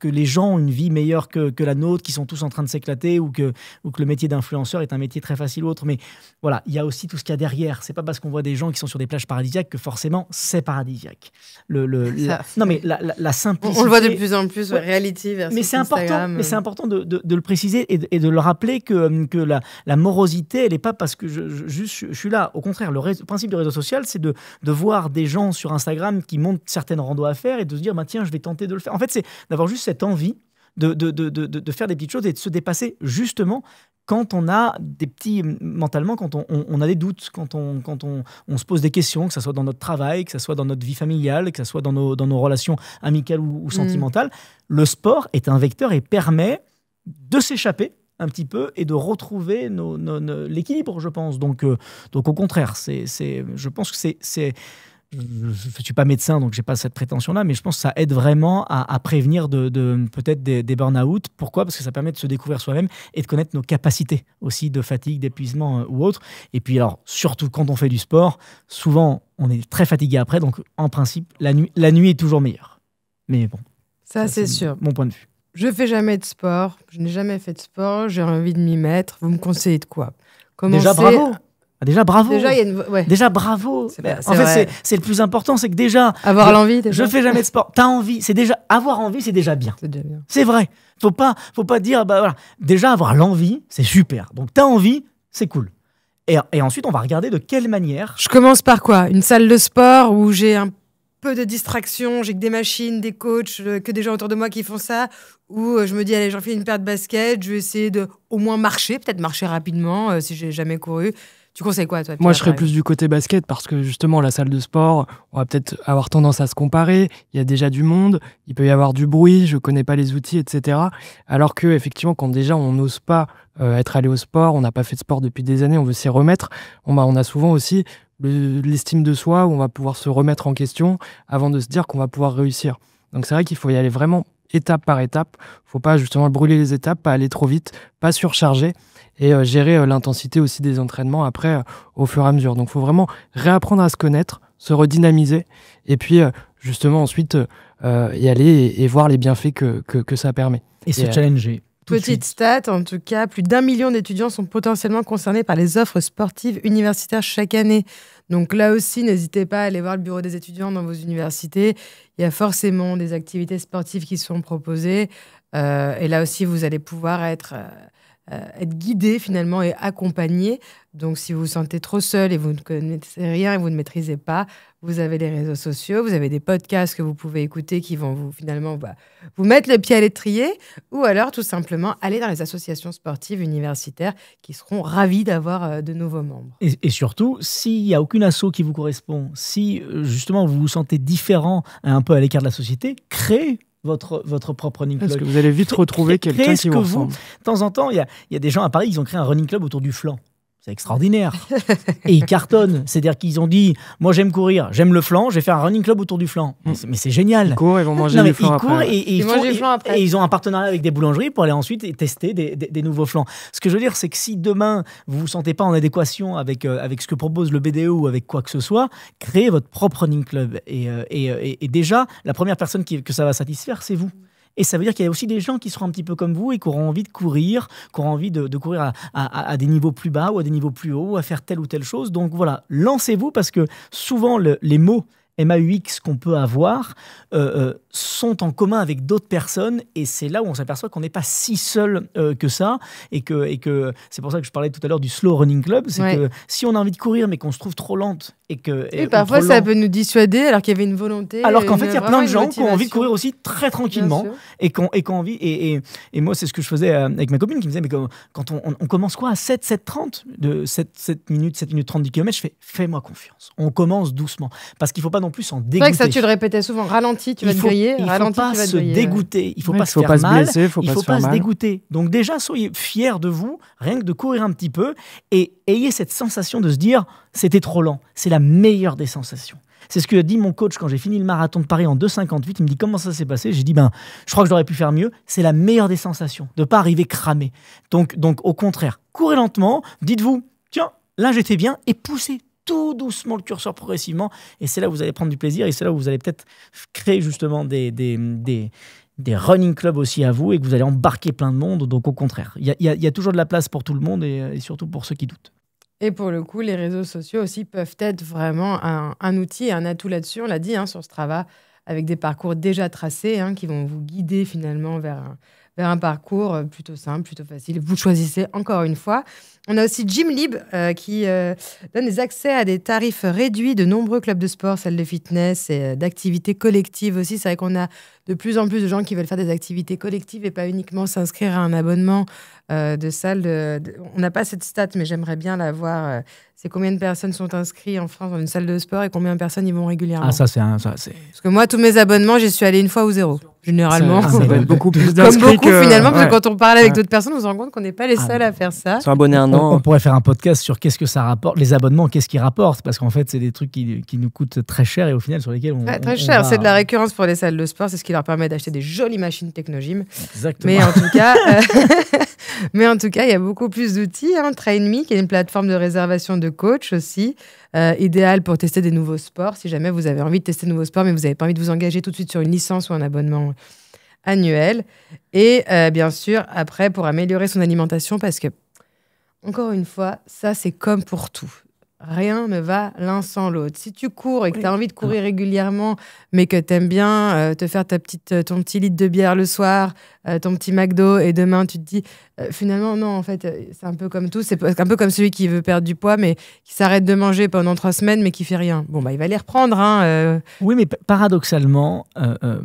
les gens ont une vie meilleure que la nôtre, qui sont tous en train de s'éclater, ou que le métier d'influenceur est un métier très facile ou autre. Mais voilà, il y a aussi tout ce qu'il y a derrière. C'est pas parce qu'on voit des gens qui sont sur des plages paradisiaques que forcément c'est paradisiaque. Non, mais la simplicité. On le voit de plus en plus, reality versus mais c'est Instagram. important. Mais c'est important de le préciser et de le rappeler que la morosité, elle n'est pas parce que je suis là. Au contraire, le principe du réseau social, c'est de voir des gens sur Instagram qui montrent certaines randos à faire et de se dire, tiens, je vais tenter de le faire. En fait, c'est d'avoir juste cette envie de faire des petites choses et de se dépasser, justement quand on a des petits mentalement, quand on a des doutes, quand on se pose des questions, que ce soit dans notre travail, que ce soit dans notre vie familiale, que ce soit dans nos relations amicales ou sentimentales. Le sport est un vecteur et permet de s'échapper un petit peu et de retrouver l'équilibre, je pense. Donc au contraire, je pense que je ne suis pas médecin, donc je n'ai pas cette prétention-là, mais je pense que ça aide vraiment à prévenir peut-être des burn-out. Pourquoi ? Parce que ça permet de se découvrir soi-même et de connaître nos capacités aussi de fatigue, d'épuisement ou autre. Et puis alors, surtout quand on fait du sport, souvent on est très fatigué après, donc en principe, la nuit est toujours meilleure. Mais bon, ça c'est sûr. Mon point de vue. Je fais jamais de sport, je n'ai jamais fait de sport, j'ai envie de m'y mettre. Vous me conseillez de quoi ? Déjà, bravo. Déjà, bravo. Déjà, bravo. En fait, c'est le plus important, c'est que déjà... Avoir l'envie, déjà. Je fais jamais de sport. T'as envie, avoir envie, c'est déjà bien. C'est déjà bien. C'est vrai. Faut pas dire, voilà. Déjà, avoir l'envie, c'est super. Donc, t'as envie, c'est cool. Et ensuite, on va regarder de quelle manière... Je commence par quoi ? Une salle de sport où j'ai un peu de distraction, j'ai que des machines, des coachs, que des gens autour de moi qui font ça, où je me dis, allez, j'en fais une paire de baskets, je vais essayer de au moins marcher, peut-être marcher rapidement si j'ai jamais couru. Tu conseilles quoi, toi ? Moi, je serais plus du côté basket parce que justement, la salle de sport, on va peut-être avoir tendance à se comparer. Il y a déjà du monde, il peut y avoir du bruit, je connais pas les outils, etc. Alors que, effectivement, quand déjà on n'ose pas être allé au sport, on n'a pas fait de sport depuis des années, on veut s'y remettre, on a souvent aussi l'estime de soi où on va pouvoir se remettre en question avant de se dire qu'on va pouvoir réussir. Donc c'est vrai qu'il faut y aller vraiment étape par étape. Faut pas justement brûler les étapes, pas aller trop vite, pas surcharger et gérer l'intensité aussi des entraînements après au fur et à mesure. Donc faut vraiment réapprendre à se connaître, se redynamiser et puis justement ensuite y aller et voir les bienfaits que ça permet. Et se challenger. Petite stat, en tout cas, plus d'1 million d'étudiants sont potentiellement concernés par les offres sportives universitaires chaque année. Donc là aussi, n'hésitez pas à aller voir le bureau des étudiants dans vos universités. Il y a forcément des activités sportives qui sont proposées. Et là aussi, vous allez pouvoir être guidé finalement et accompagné. Donc si vous vous sentez trop seul et vous ne connaissez rien et vous ne maîtrisez pas, vous avez les réseaux sociaux, vous avez des podcasts que vous pouvez écouter qui vont vous mettre le pied à l'étrier, ou alors tout simplement aller dans les associations sportives universitaires qui seront ravis d'avoir de nouveaux membres. Et surtout, s'il n'y a aucune asso qui vous correspond, si justement vous vous sentez différent, un peu à l'écart de la société, créez votre propre running club. Parce que vous allez vite retrouver quelqu'un qui vous ressemble. De temps en temps, il y a des gens à Paris, ils ont créé un running club autour du flanc. C'est extraordinaire. Et ils cartonnent. C'est-à-dire qu'ils ont dit, moi j'aime courir, j'aime le flanc, je vais faire un running club autour du flanc. Mais c'est génial. Ils courent, ils vont manger des flancs après. Et ils ont un partenariat avec des boulangeries pour aller ensuite tester des nouveaux flancs. Ce que je veux dire, c'est que si demain, vous ne vous sentez pas en adéquation avec ce que propose le BDE ou avec quoi que ce soit, créez votre propre running club. Et déjà, la première personne que ça va satisfaire, c'est vous. Et ça veut dire qu'il y a aussi des gens qui seront un petit peu comme vous et qui auront envie de courir, qui auront envie de courir à des niveaux plus bas ou à des niveaux plus hauts, à faire telle ou telle chose. Donc voilà, lancez-vous parce que souvent les mots MAUX qu'on peut avoir sont en commun avec d'autres personnes et c'est là où on s'aperçoit qu'on n'est pas si seul que ça et que c'est pour ça que je parlais tout à l'heure du slow running club, c'est que si on a envie de courir mais qu'on se trouve trop lente et parfois ça peut nous dissuader alors qu'il y avait une volonté. Alors qu'en fait il y a plein de gens qui ont envie de courir aussi très tranquillement et qui ont envie et moi c'est ce que je faisais avec ma copine qui me disait mais quand on commence quoi à 7h30 de 7 minutes 30 du kilomètre, je fais fais-moi confiance, on commence doucement parce qu'il faut pas non plus s'en dégoûter. C'est vrai que ça tu le répétais souvent, ralentis tu vas te griller, ralentis tu vas te griller. Il faut pas se dégoûter, il faut pas se faire mal, il faut pas se dégoûter. Donc déjà soyez fiers de vous, rien que de courir un petit peu et ayez cette sensation de se dire c'était trop lent, c'est la meilleure des sensations. C'est ce que dit mon coach quand j'ai fini le marathon de Paris en 2,58. Il me dit comment ça s'est passé. J'ai dit je crois que j'aurais pu faire mieux. C'est la meilleure des sensations de ne pas arriver cramé. Donc au contraire, courez lentement. Dites-vous tiens là j'étais bien et poussez tout doucement le curseur progressivement. Et c'est là où vous allez prendre du plaisir et c'est là où vous allez peut-être créer justement des running clubs aussi à vous et que vous allez embarquer plein de monde. Donc au contraire, il y a toujours de la place pour tout le monde et surtout pour ceux qui doutent. Et pour le coup, les réseaux sociaux aussi peuvent être vraiment un outil et un atout là-dessus. On l'a dit sur Strava, avec des parcours déjà tracés qui vont vous guider finalement vers un parcours plutôt simple, plutôt facile. Vous choisissez encore une fois. On a aussi Gymlib qui donne des accès à des tarifs réduits de nombreux clubs de sport, salles de fitness et d'activités collectives aussi. C'est vrai qu'on a de plus en plus de gens qui veulent faire des activités collectives et pas uniquement s'inscrire à un abonnement de salles. On n'a pas cette stat, mais j'aimerais bien la voir. C'est combien de personnes sont inscrites en France dans une salle de sport et combien de personnes y vont régulièrement. Ah, ça, c'est... Parce que moi, tous mes abonnements, j'y suis allée une fois ou zéro. Généralement. Ça va être beaucoup plus Comme beaucoup, finalement, parce ouais. que quand on parle avec d'autres personnes, on se rend compte qu'on n'est pas les seuls à faire ça. Ils sont abonnés un an. On pourrait faire un podcast sur qu'est-ce que ça rapporte, les abonnements, qu'est-ce qu'ils rapportent, parce qu'en fait, c'est des trucs qui nous coûtent très cher et au final, sur lesquels on. Très on cher. va- C'est de la récurrence pour les salles de sport. C'est ce qui leur permet d'acheter des jolies machines Technogym. Exactement. Mais en tout cas, il y a beaucoup plus d'outils. TrainMe, qui est une plateforme de réservation de coach aussi, idéale pour tester des nouveaux sports. Si jamais vous avez envie de tester de nouveaux sports, mais vous n'avez pas envie de vous engager tout de suite sur une licence ou un abonnement annuel. Et bien sûr, après, pour améliorer son alimentation, parce que, encore une fois, ça, c'est comme pour tout. Rien ne va l'un sans l'autre. Si tu cours et que tu as envie de courir régulièrement, mais que tu aimes bien te faire ton petit litre de bière le soir, ton petit McDo, et demain tu te dis, finalement, non, en fait, c'est un peu comme tout. C'est un peu comme celui qui veut perdre du poids, mais qui s'arrête de manger pendant 3 semaines, mais qui fait rien. Bon, bah, il va les reprendre. Oui, mais paradoxalement,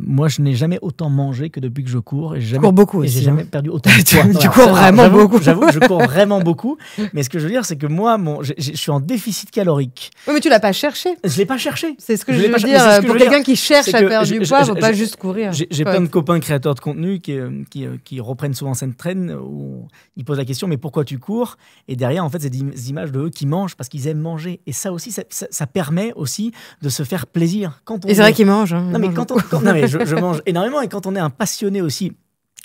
moi, je n'ai jamais autant mangé que depuis que je cours. Et Je cours beaucoup et aussi. j'ai jamais perdu autant de poids. Tu cours vraiment beaucoup. J'avoue que je cours vraiment beaucoup. Mais ce que je veux dire, c'est que moi, je suis en déficit calorique. Oui, mais tu l'as pas cherché. Je l'ai pas cherché. C'est ce que Je je l'ai veux pas cherché, mais dire. c'est ce que Pour je veux quelqu'un qui cherche c'est à que perdre du poids, il ne faut pas juste courir. J'ai plein de copains créateurs de contenu qui reprennent souvent cette traîne où ils posent la question, mais pourquoi tu cours? Et derrière, en fait, c'est des images de eux qui mangent parce qu'ils aiment manger. Et ça aussi, ça permet aussi de se faire plaisir. Et c'est vrai qu'ils mangent. Non, mais non, mais je mange énormément. Et quand on est un passionné aussi,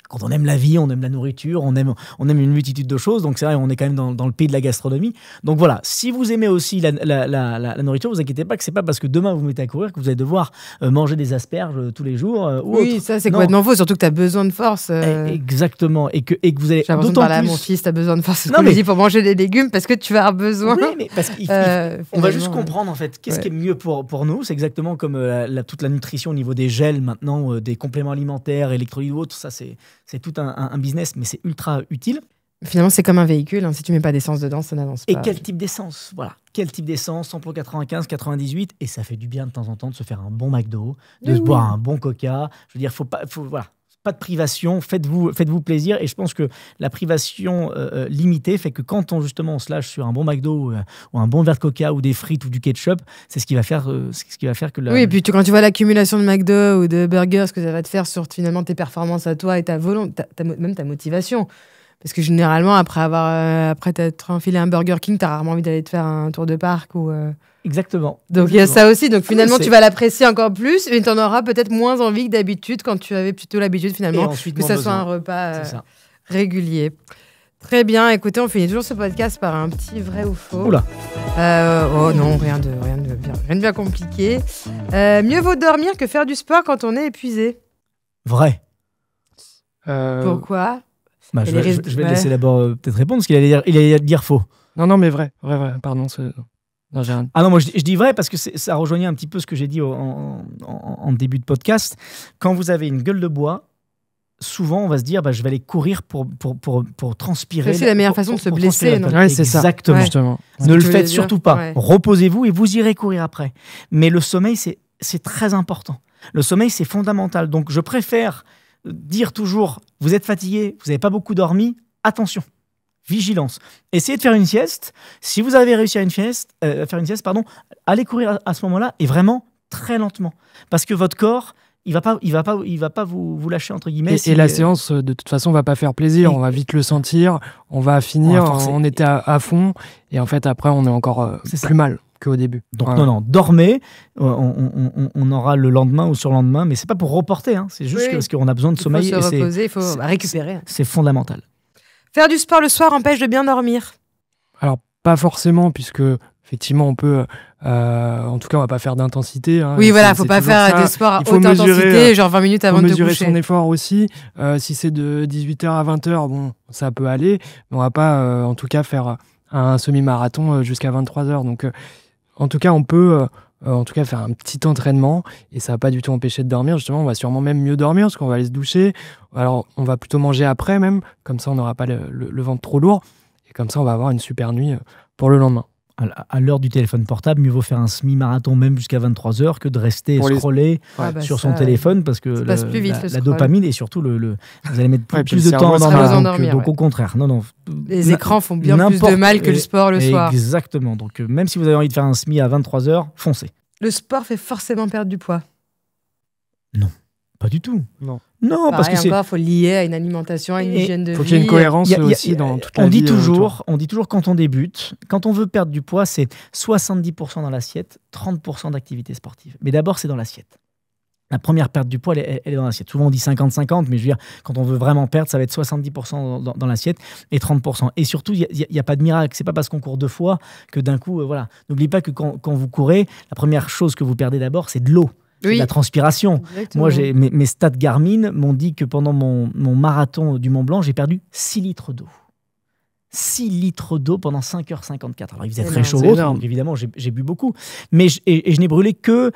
quand on aime la vie, on aime la nourriture, on aime une multitude de choses. Donc c'est vrai, on est quand même dans le pays de la gastronomie. Donc voilà, si vous aimez aussi la nourriture, vous inquiétez pas que c'est pas parce que demain vous vous mettez à courir que vous allez devoir manger des asperges tous les jours. Ou Oui, autre. ça c'est Non. complètement faux. Surtout que tu as besoin de force. Exactement. Et que vous allez J'ai l'impression de d'autant parler à plus... mon fils, tu as besoin de force. Non, Non, mais- mais... pour manger des légumes parce que tu vas avoir besoin. Oui, mais parce qu'on va juste comprendre en fait qu'est-ce qui est mieux pour nous. C'est exactement comme toute la nutrition au niveau des gels maintenant, des compléments alimentaires, électrolytes ou autres. Ça, c'est tout un business, mais c'est ultra utile. Finalement, c'est comme un véhicule. Si tu mets pas d'essence dedans, ça n'avance pas. Et quel type d'essence? Voilà. Quel type d'essence? Samplon 95, 98. Et ça fait du bien de temps en temps de se faire un bon McDo, de se boire un bon Coca. Je veux dire, voilà. Pas de privation, faites-vous plaisir. Et je pense que la privation limitée fait que quand on se lâche sur un bon McDo ou un bon verre de Coca ou des frites ou du ketchup, c'est ce qui va faire que Oui, et puis quand tu vois l'accumulation de McDo ou de burgers, ce que ça va te faire sur finalement tes performances à toi et ta volonté, même ta motivation. Parce que généralement, après t'être enfilé un Burger King, t'as rarement envie d'aller te faire un tour de parc ou. Exactement. Donc il y a ça aussi. Donc finalement, c'est- tu vas l'apprécier encore plus, mais tu en auras peut-être moins envie que d'habitude quand tu avais plutôt l'habitude Et finalement ensuite, que moins ça soit besoin. un repas C'est ça. régulier. Très bien. Écoutez, on finit toujours ce podcast par un petit vrai ou faux. Oula. Oh non, rien de bien compliqué. Mieux vaut dormir que faire du sport quand on est épuisé. Vrai. Pourquoi? Bah, Et je les vais risques- je vais ouais. peut-être répondre parce qu'il allait dire faux. Non, mais vrai. Pardon. Non, j'ai rien. Ah non, moi je dis vrai parce que ça rejoignait un petit peu ce que j'ai dit en début de podcast. Quand vous avez une gueule de bois, souvent on va se dire je vais aller courir pour transpirer. C'est la meilleure façon de se blesser, non? Ouais, c'est ça. Exactement. Ouais. Justement. Ne que le tu voulais faites dire. surtout pas. Ouais. Reposez-vous et vous irez courir après. Mais le sommeil, c'est très important. Le sommeil, c'est fondamental. Donc je préfère dire toujours, vous êtes fatigué, vous n'avez pas beaucoup dormi, attention. Vigilance. Essayez de faire une sieste. Si vous avez réussi à faire une sieste, allez courir à ce moment-là et vraiment très lentement. Parce que votre corps, il va pas vous lâcher entre guillemets. Et la séance, de toute façon, va pas faire plaisir. On va vite le sentir. On va finir. On va forcer. On était à fond. Et en fait, après, on est encore C'est ça. plus mal qu'au début. Donc Voilà. non, dormez. On aura le lendemain ou sur le lendemain, mais c'est pas pour reporter. Hein. C'est juste Oui. parce qu'on a besoin de sommeil. Il faut se et reposer, il faut c'est- récupérer. c'est fondamental. Faire du sport le soir empêche de bien dormir. Alors, pas forcément, puisque effectivement, on peut. En tout cas, on va pas faire d'intensité. Hein. Oui, voilà, C'est faut pas toujours faire ça. des sports à Il faut haute mesurer, intensité, genre 20 minutes Il avant faut de te mesurer coucher. son effort aussi. Si c'est de 18h à 20h, bon, ça peut aller. Mais on va pas, en tout cas, faire un semi-marathon jusqu'à 23h. Donc, en tout cas, on peut en tout cas faire un petit entraînement et ça va pas du tout empêcher de dormir. Justement, on va sûrement même mieux dormir parce qu'on va aller se doucher. Alors, on va plutôt manger après même. Comme ça, on n'aura pas le ventre trop lourd. Et comme ça, on va avoir une super nuit pour le lendemain. À l'heure du téléphone portable, mieux vaut faire un semi-marathon même jusqu'à 23h que de rester scroller sur son téléphone parce que la dopamine et surtout vous allez mettre plus de temps à dormir. Donc au contraire, les écrans font bien plus de mal que le sport le soir. Exactement. Donc même si vous avez envie de faire un semi à 23h, foncez. Le sport fait forcément perdre du poids? Non, pas du tout. Non. Non, parce que il faut lier à une alimentation, à une hygiène de vie. Il faut qu'il y ait une cohérence aussi dans toute la vie. On dit toujours quand on débute, quand on veut perdre du poids, c'est 70% dans l'assiette, 30% d'activité sportive. Mais d'abord, c'est dans l'assiette. La première perte du poids, elle est dans l'assiette. Souvent, on dit 50-50, mais je veux dire, quand on veut vraiment perdre, ça va être 70% dans l'assiette et 30%. Et surtout, il n'y a pas de miracle. C'est pas parce qu'on court 2 fois que d'un coup, voilà. N'oubliez pas que quand vous courez, la première chose que vous perdez d'abord, c'est de l'eau. C'est de la transpiration. Exactement. Moi, mes stats Garmin m'ont dit que pendant mon marathon du Mont Blanc, j'ai perdu 6 litres d'eau. 6 litres d'eau pendant 5h54. Alors, il faisait très chaud, donc évidemment, j'ai bu beaucoup. Mais je n'ai brûlé que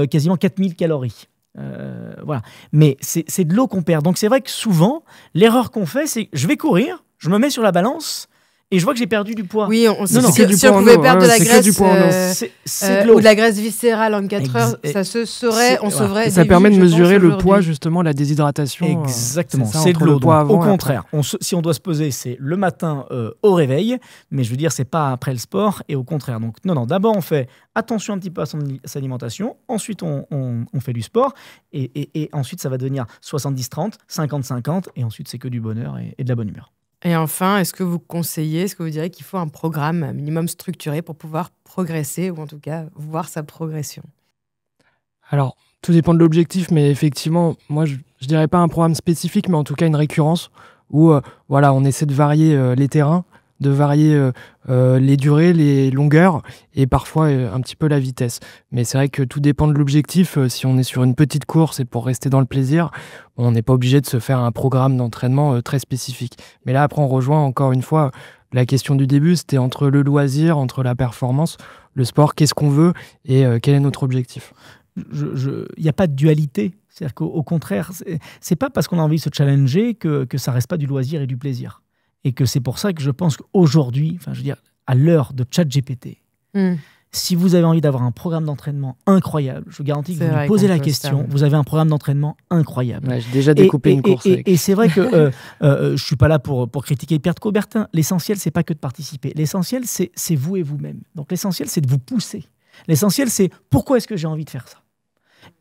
quasiment 4000 calories. Voilà. Mais c'est de l'eau qu'on perd. Donc, c'est vrai que souvent, l'erreur qu'on fait, c'est je vais courir, je me mets sur la balance et je vois que j'ai perdu du poids. Oui, si on pouvait perdre de la graisse ou de la graisse viscérale en 4 heures, ça se saurait, on sauverait. Ça permet de mesurer le poids, justement, la déshydratation. Exactement, c'est de l'eau. Au contraire, si on doit se peser, c'est le matin au réveil, mais je veux dire, c'est pas après le sport, et au contraire. Donc, non, d'abord, on fait attention un petit peu à sa alimentation, ensuite, on fait du sport, et ensuite, ça va devenir 70-30, 50-50, et ensuite, c'est que du bonheur et de la bonne humeur. Et enfin, est-ce que vous diriez qu'il faut un programme minimum structuré pour pouvoir progresser, ou en tout cas voir sa progression? Alors, tout dépend de l'objectif, mais effectivement, moi, je dirais pas un programme spécifique, mais en tout cas une récurrence où on essaie de varier les terrains, de varier les durées, les longueurs et parfois un petit peu la vitesse. Mais c'est vrai que tout dépend de l'objectif. Si on est sur une petite course et pour rester dans le plaisir, on n'est pas obligé de se faire un programme d'entraînement très spécifique. Mais là, après, on rejoint encore une fois la question du début, c'était entre le loisir, entre la performance, le sport, qu'est-ce qu'on veut et quel est notre objectif. Il n'y a pas de dualité. C'est-à-dire qu'au contraire, c'est pas parce qu'on a envie de se challenger que ça reste pas du loisir et du plaisir. Et que c'est pour ça que je pense qu'aujourd'hui, à l'heure de ChatGPT, si vous avez envie d'avoir un programme d'entraînement incroyable, je vous garantis que vous lui posez la question, vous avez un programme d'entraînement incroyable. Ouais, j'ai déjà découpé une course. Et c'est vrai que je suis pas là pour critiquer Pierre de Coubertin. L'essentiel, c'est pas que de participer. L'essentiel, c'est vous et vous-même. Donc l'essentiel, c'est de vous pousser. L'essentiel, c'est pourquoi est-ce que j'ai envie de faire ça.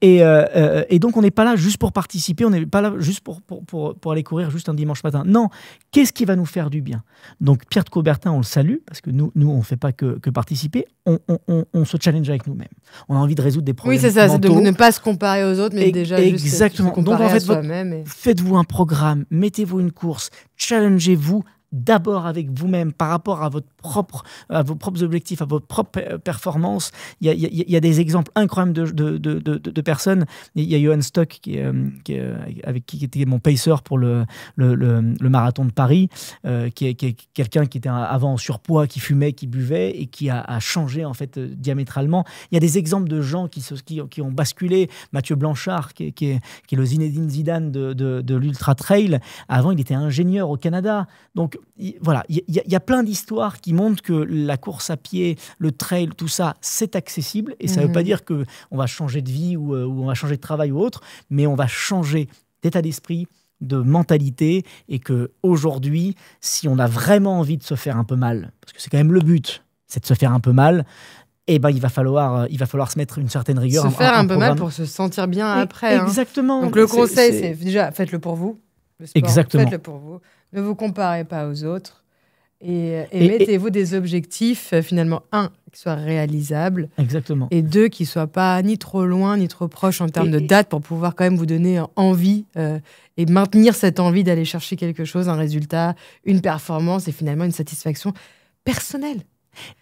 Et donc, on n'est pas là juste pour participer, on n'est pas là juste pour aller courir juste un dimanche matin. Non, qu'est-ce qui va nous faire du bien? Donc, Pierre de Coubertin, on le salue, parce que nous on ne fait pas que participer, on se challenge avec nous-mêmes. On a envie de résoudre des problèmes mentaux. Oui, c'est ça, c'est de ne pas se comparer aux autres, mais déjà juste se comparer à soi-même. Faites-vous un programme, mettez-vous une course, challengez-vous, d'abord avec vous-même par rapport à vos propres objectifs, à votre propre performance. Il y a des exemples incroyables de personnes. Il y a Johan Stock qui était mon pacer pour le marathon de Paris, qui est quelqu'un qui était avant en surpoids, qui fumait, qui buvait et qui a changé en fait diamétralement. Il y a des exemples de gens qui ont basculé. Mathieu Blanchard, qui est le Zinedine Zidane de l'ultra trail. Avant, il était ingénieur au Canada. Donc voilà, il y a plein d'histoires qui montrent que la course à pied, le trail, tout ça, c'est accessible. Et ça ne veut pas dire qu'on va changer de vie ou on va changer de travail ou autre, mais on va changer d'état d'esprit, de mentalité, et qu'aujourd'hui, si on a vraiment envie de se faire un peu mal, parce que c'est quand même le but, c'est de se faire un peu mal, il va falloir se mettre une certaine rigueur. Se faire un peu mal pour se sentir bien après. Exactement. Donc le conseil, c'est déjà, faites-le pour vous. Le sport, exactement. Faites-le pour vous. Ne vous comparez pas aux autres. Et mettez-vous des objectifs, finalement, qui soient réalisables. Exactement. Et 2, qui ne soient pas ni trop loin, ni trop proches en termes de date, pour pouvoir quand même vous donner envie et maintenir cette envie d'aller chercher quelque chose, un résultat, une performance et finalement une satisfaction personnelle.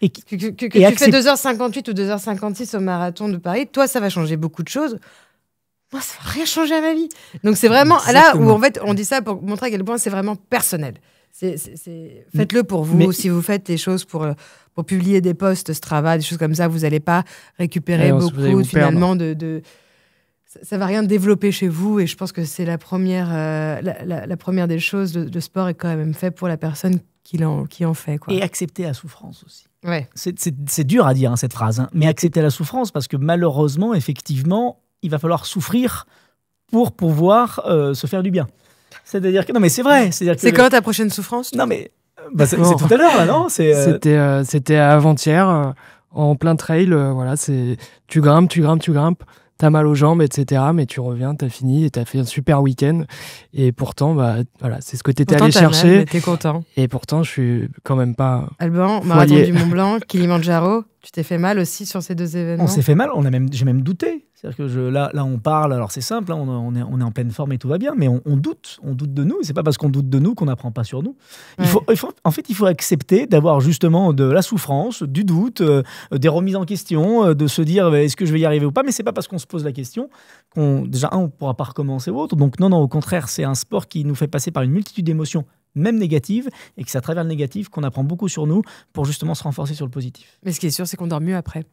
Que tu fais 2h58 ou 2h56 au marathon de Paris, toi, ça va changer beaucoup de choses. Moi, ça va rien changer à ma vie. Donc, c'est vraiment là où, en fait, on dit ça pour montrer à quel point c'est vraiment personnel. Faites-le pour vous. Si vous faites des choses pour publier des posts Strava, des choses comme ça, vous n'allez pas récupérer beaucoup, finalement, ça va rien développer chez vous. Et je pense que c'est la première des choses. Le sport est quand même fait pour la personne qui en fait. Quoi. Et accepter la souffrance aussi. Ouais. C'est dur à dire, hein, cette phrase, hein, mais accepter la souffrance, parce que malheureusement, effectivement, il va falloir souffrir pour pouvoir se faire du bien. C'est-à-dire que... Non, mais c'est vrai. C'est quand ta prochaine souffrance? Non, mais... c'est tout à l'heure, là, non? C'était avant-hier, en plein trail. Voilà, tu grimpes, t'as mal aux jambes, etc. Mais tu reviens, t'as fini et t'as fait un super week-end. Et pourtant, voilà, c'est ce que t'étais allé chercher. Mal, mais t'es content. Et pourtant, je suis quand même pas... Alban, marathon du Mont Blanc, Kilimandjaro, tu t'es fait mal aussi sur ces 2 événements? On s'est fait mal, j'ai même douté. C'est-à-dire que là, on parle, alors c'est simple, hein, on est en pleine forme et tout va bien, mais on doute de nous. Et c'est pas parce qu'on doute de nous qu'on n'apprend pas sur nous. Ouais. Il faut accepter d'avoir justement de la souffrance, du doute, des remises en question, de se dire est-ce que je vais y arriver ou pas. Mais c'est pas parce qu'on se pose la question on pourra pas recommencer ou autre. Donc non, au contraire, c'est un sport qui nous fait passer par une multitude d'émotions, même négatives, et que c'est à travers le négatif qu'on apprend beaucoup sur nous pour justement se renforcer sur le positif. Mais ce qui est sûr, c'est qu'on dort mieux après.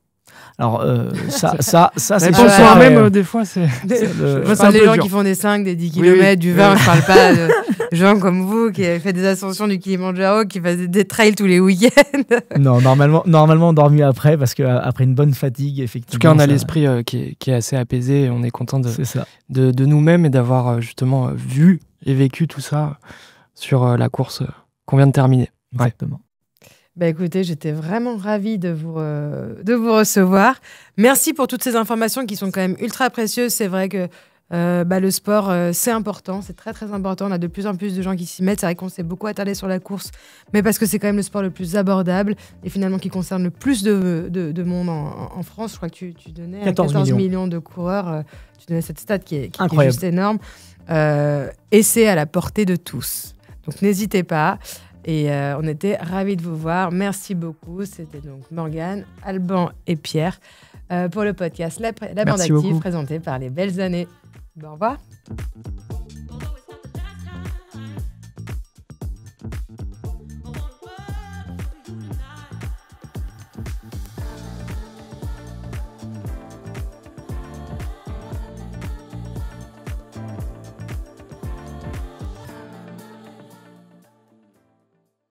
Alors, ça c'est pour le soir même, des fois, c'est. Je parle des gens qui font des 5, des 10 km, du 20. Je parle pas de gens comme vous qui avez fait des ascensions du Kilimandjaro, qui faisaient des trails tous les week-ends. Non, normalement, on dort mieux après, parce qu'après une bonne fatigue, effectivement. En tout cas, on a l'esprit qui est assez apaisé et on est content de nous-mêmes et d'avoir justement vu et vécu tout ça sur la course qu'on vient de terminer. Exactement. Bah écoutez, j'étais vraiment ravie de vous recevoir. Merci pour toutes ces informations qui sont quand même ultra précieuses. C'est vrai que le sport, c'est important, c'est très très important. On a de plus en plus de gens qui s'y mettent. C'est vrai qu'on s'est beaucoup attardé sur la course, mais parce que c'est quand même le sport le plus abordable et finalement qui concerne le plus de monde en France. Je crois que tu donnais 14 millions de coureurs. Tu donnais cette stat qui est juste énorme. Et c'est à la portée de tous. Donc n'hésitez pas. Et on était ravis de vous voir. Merci beaucoup. C'était donc Morgane, Alban et Pierre pour le podcast La Bande Active, présenté par les Belles Années. Au revoir.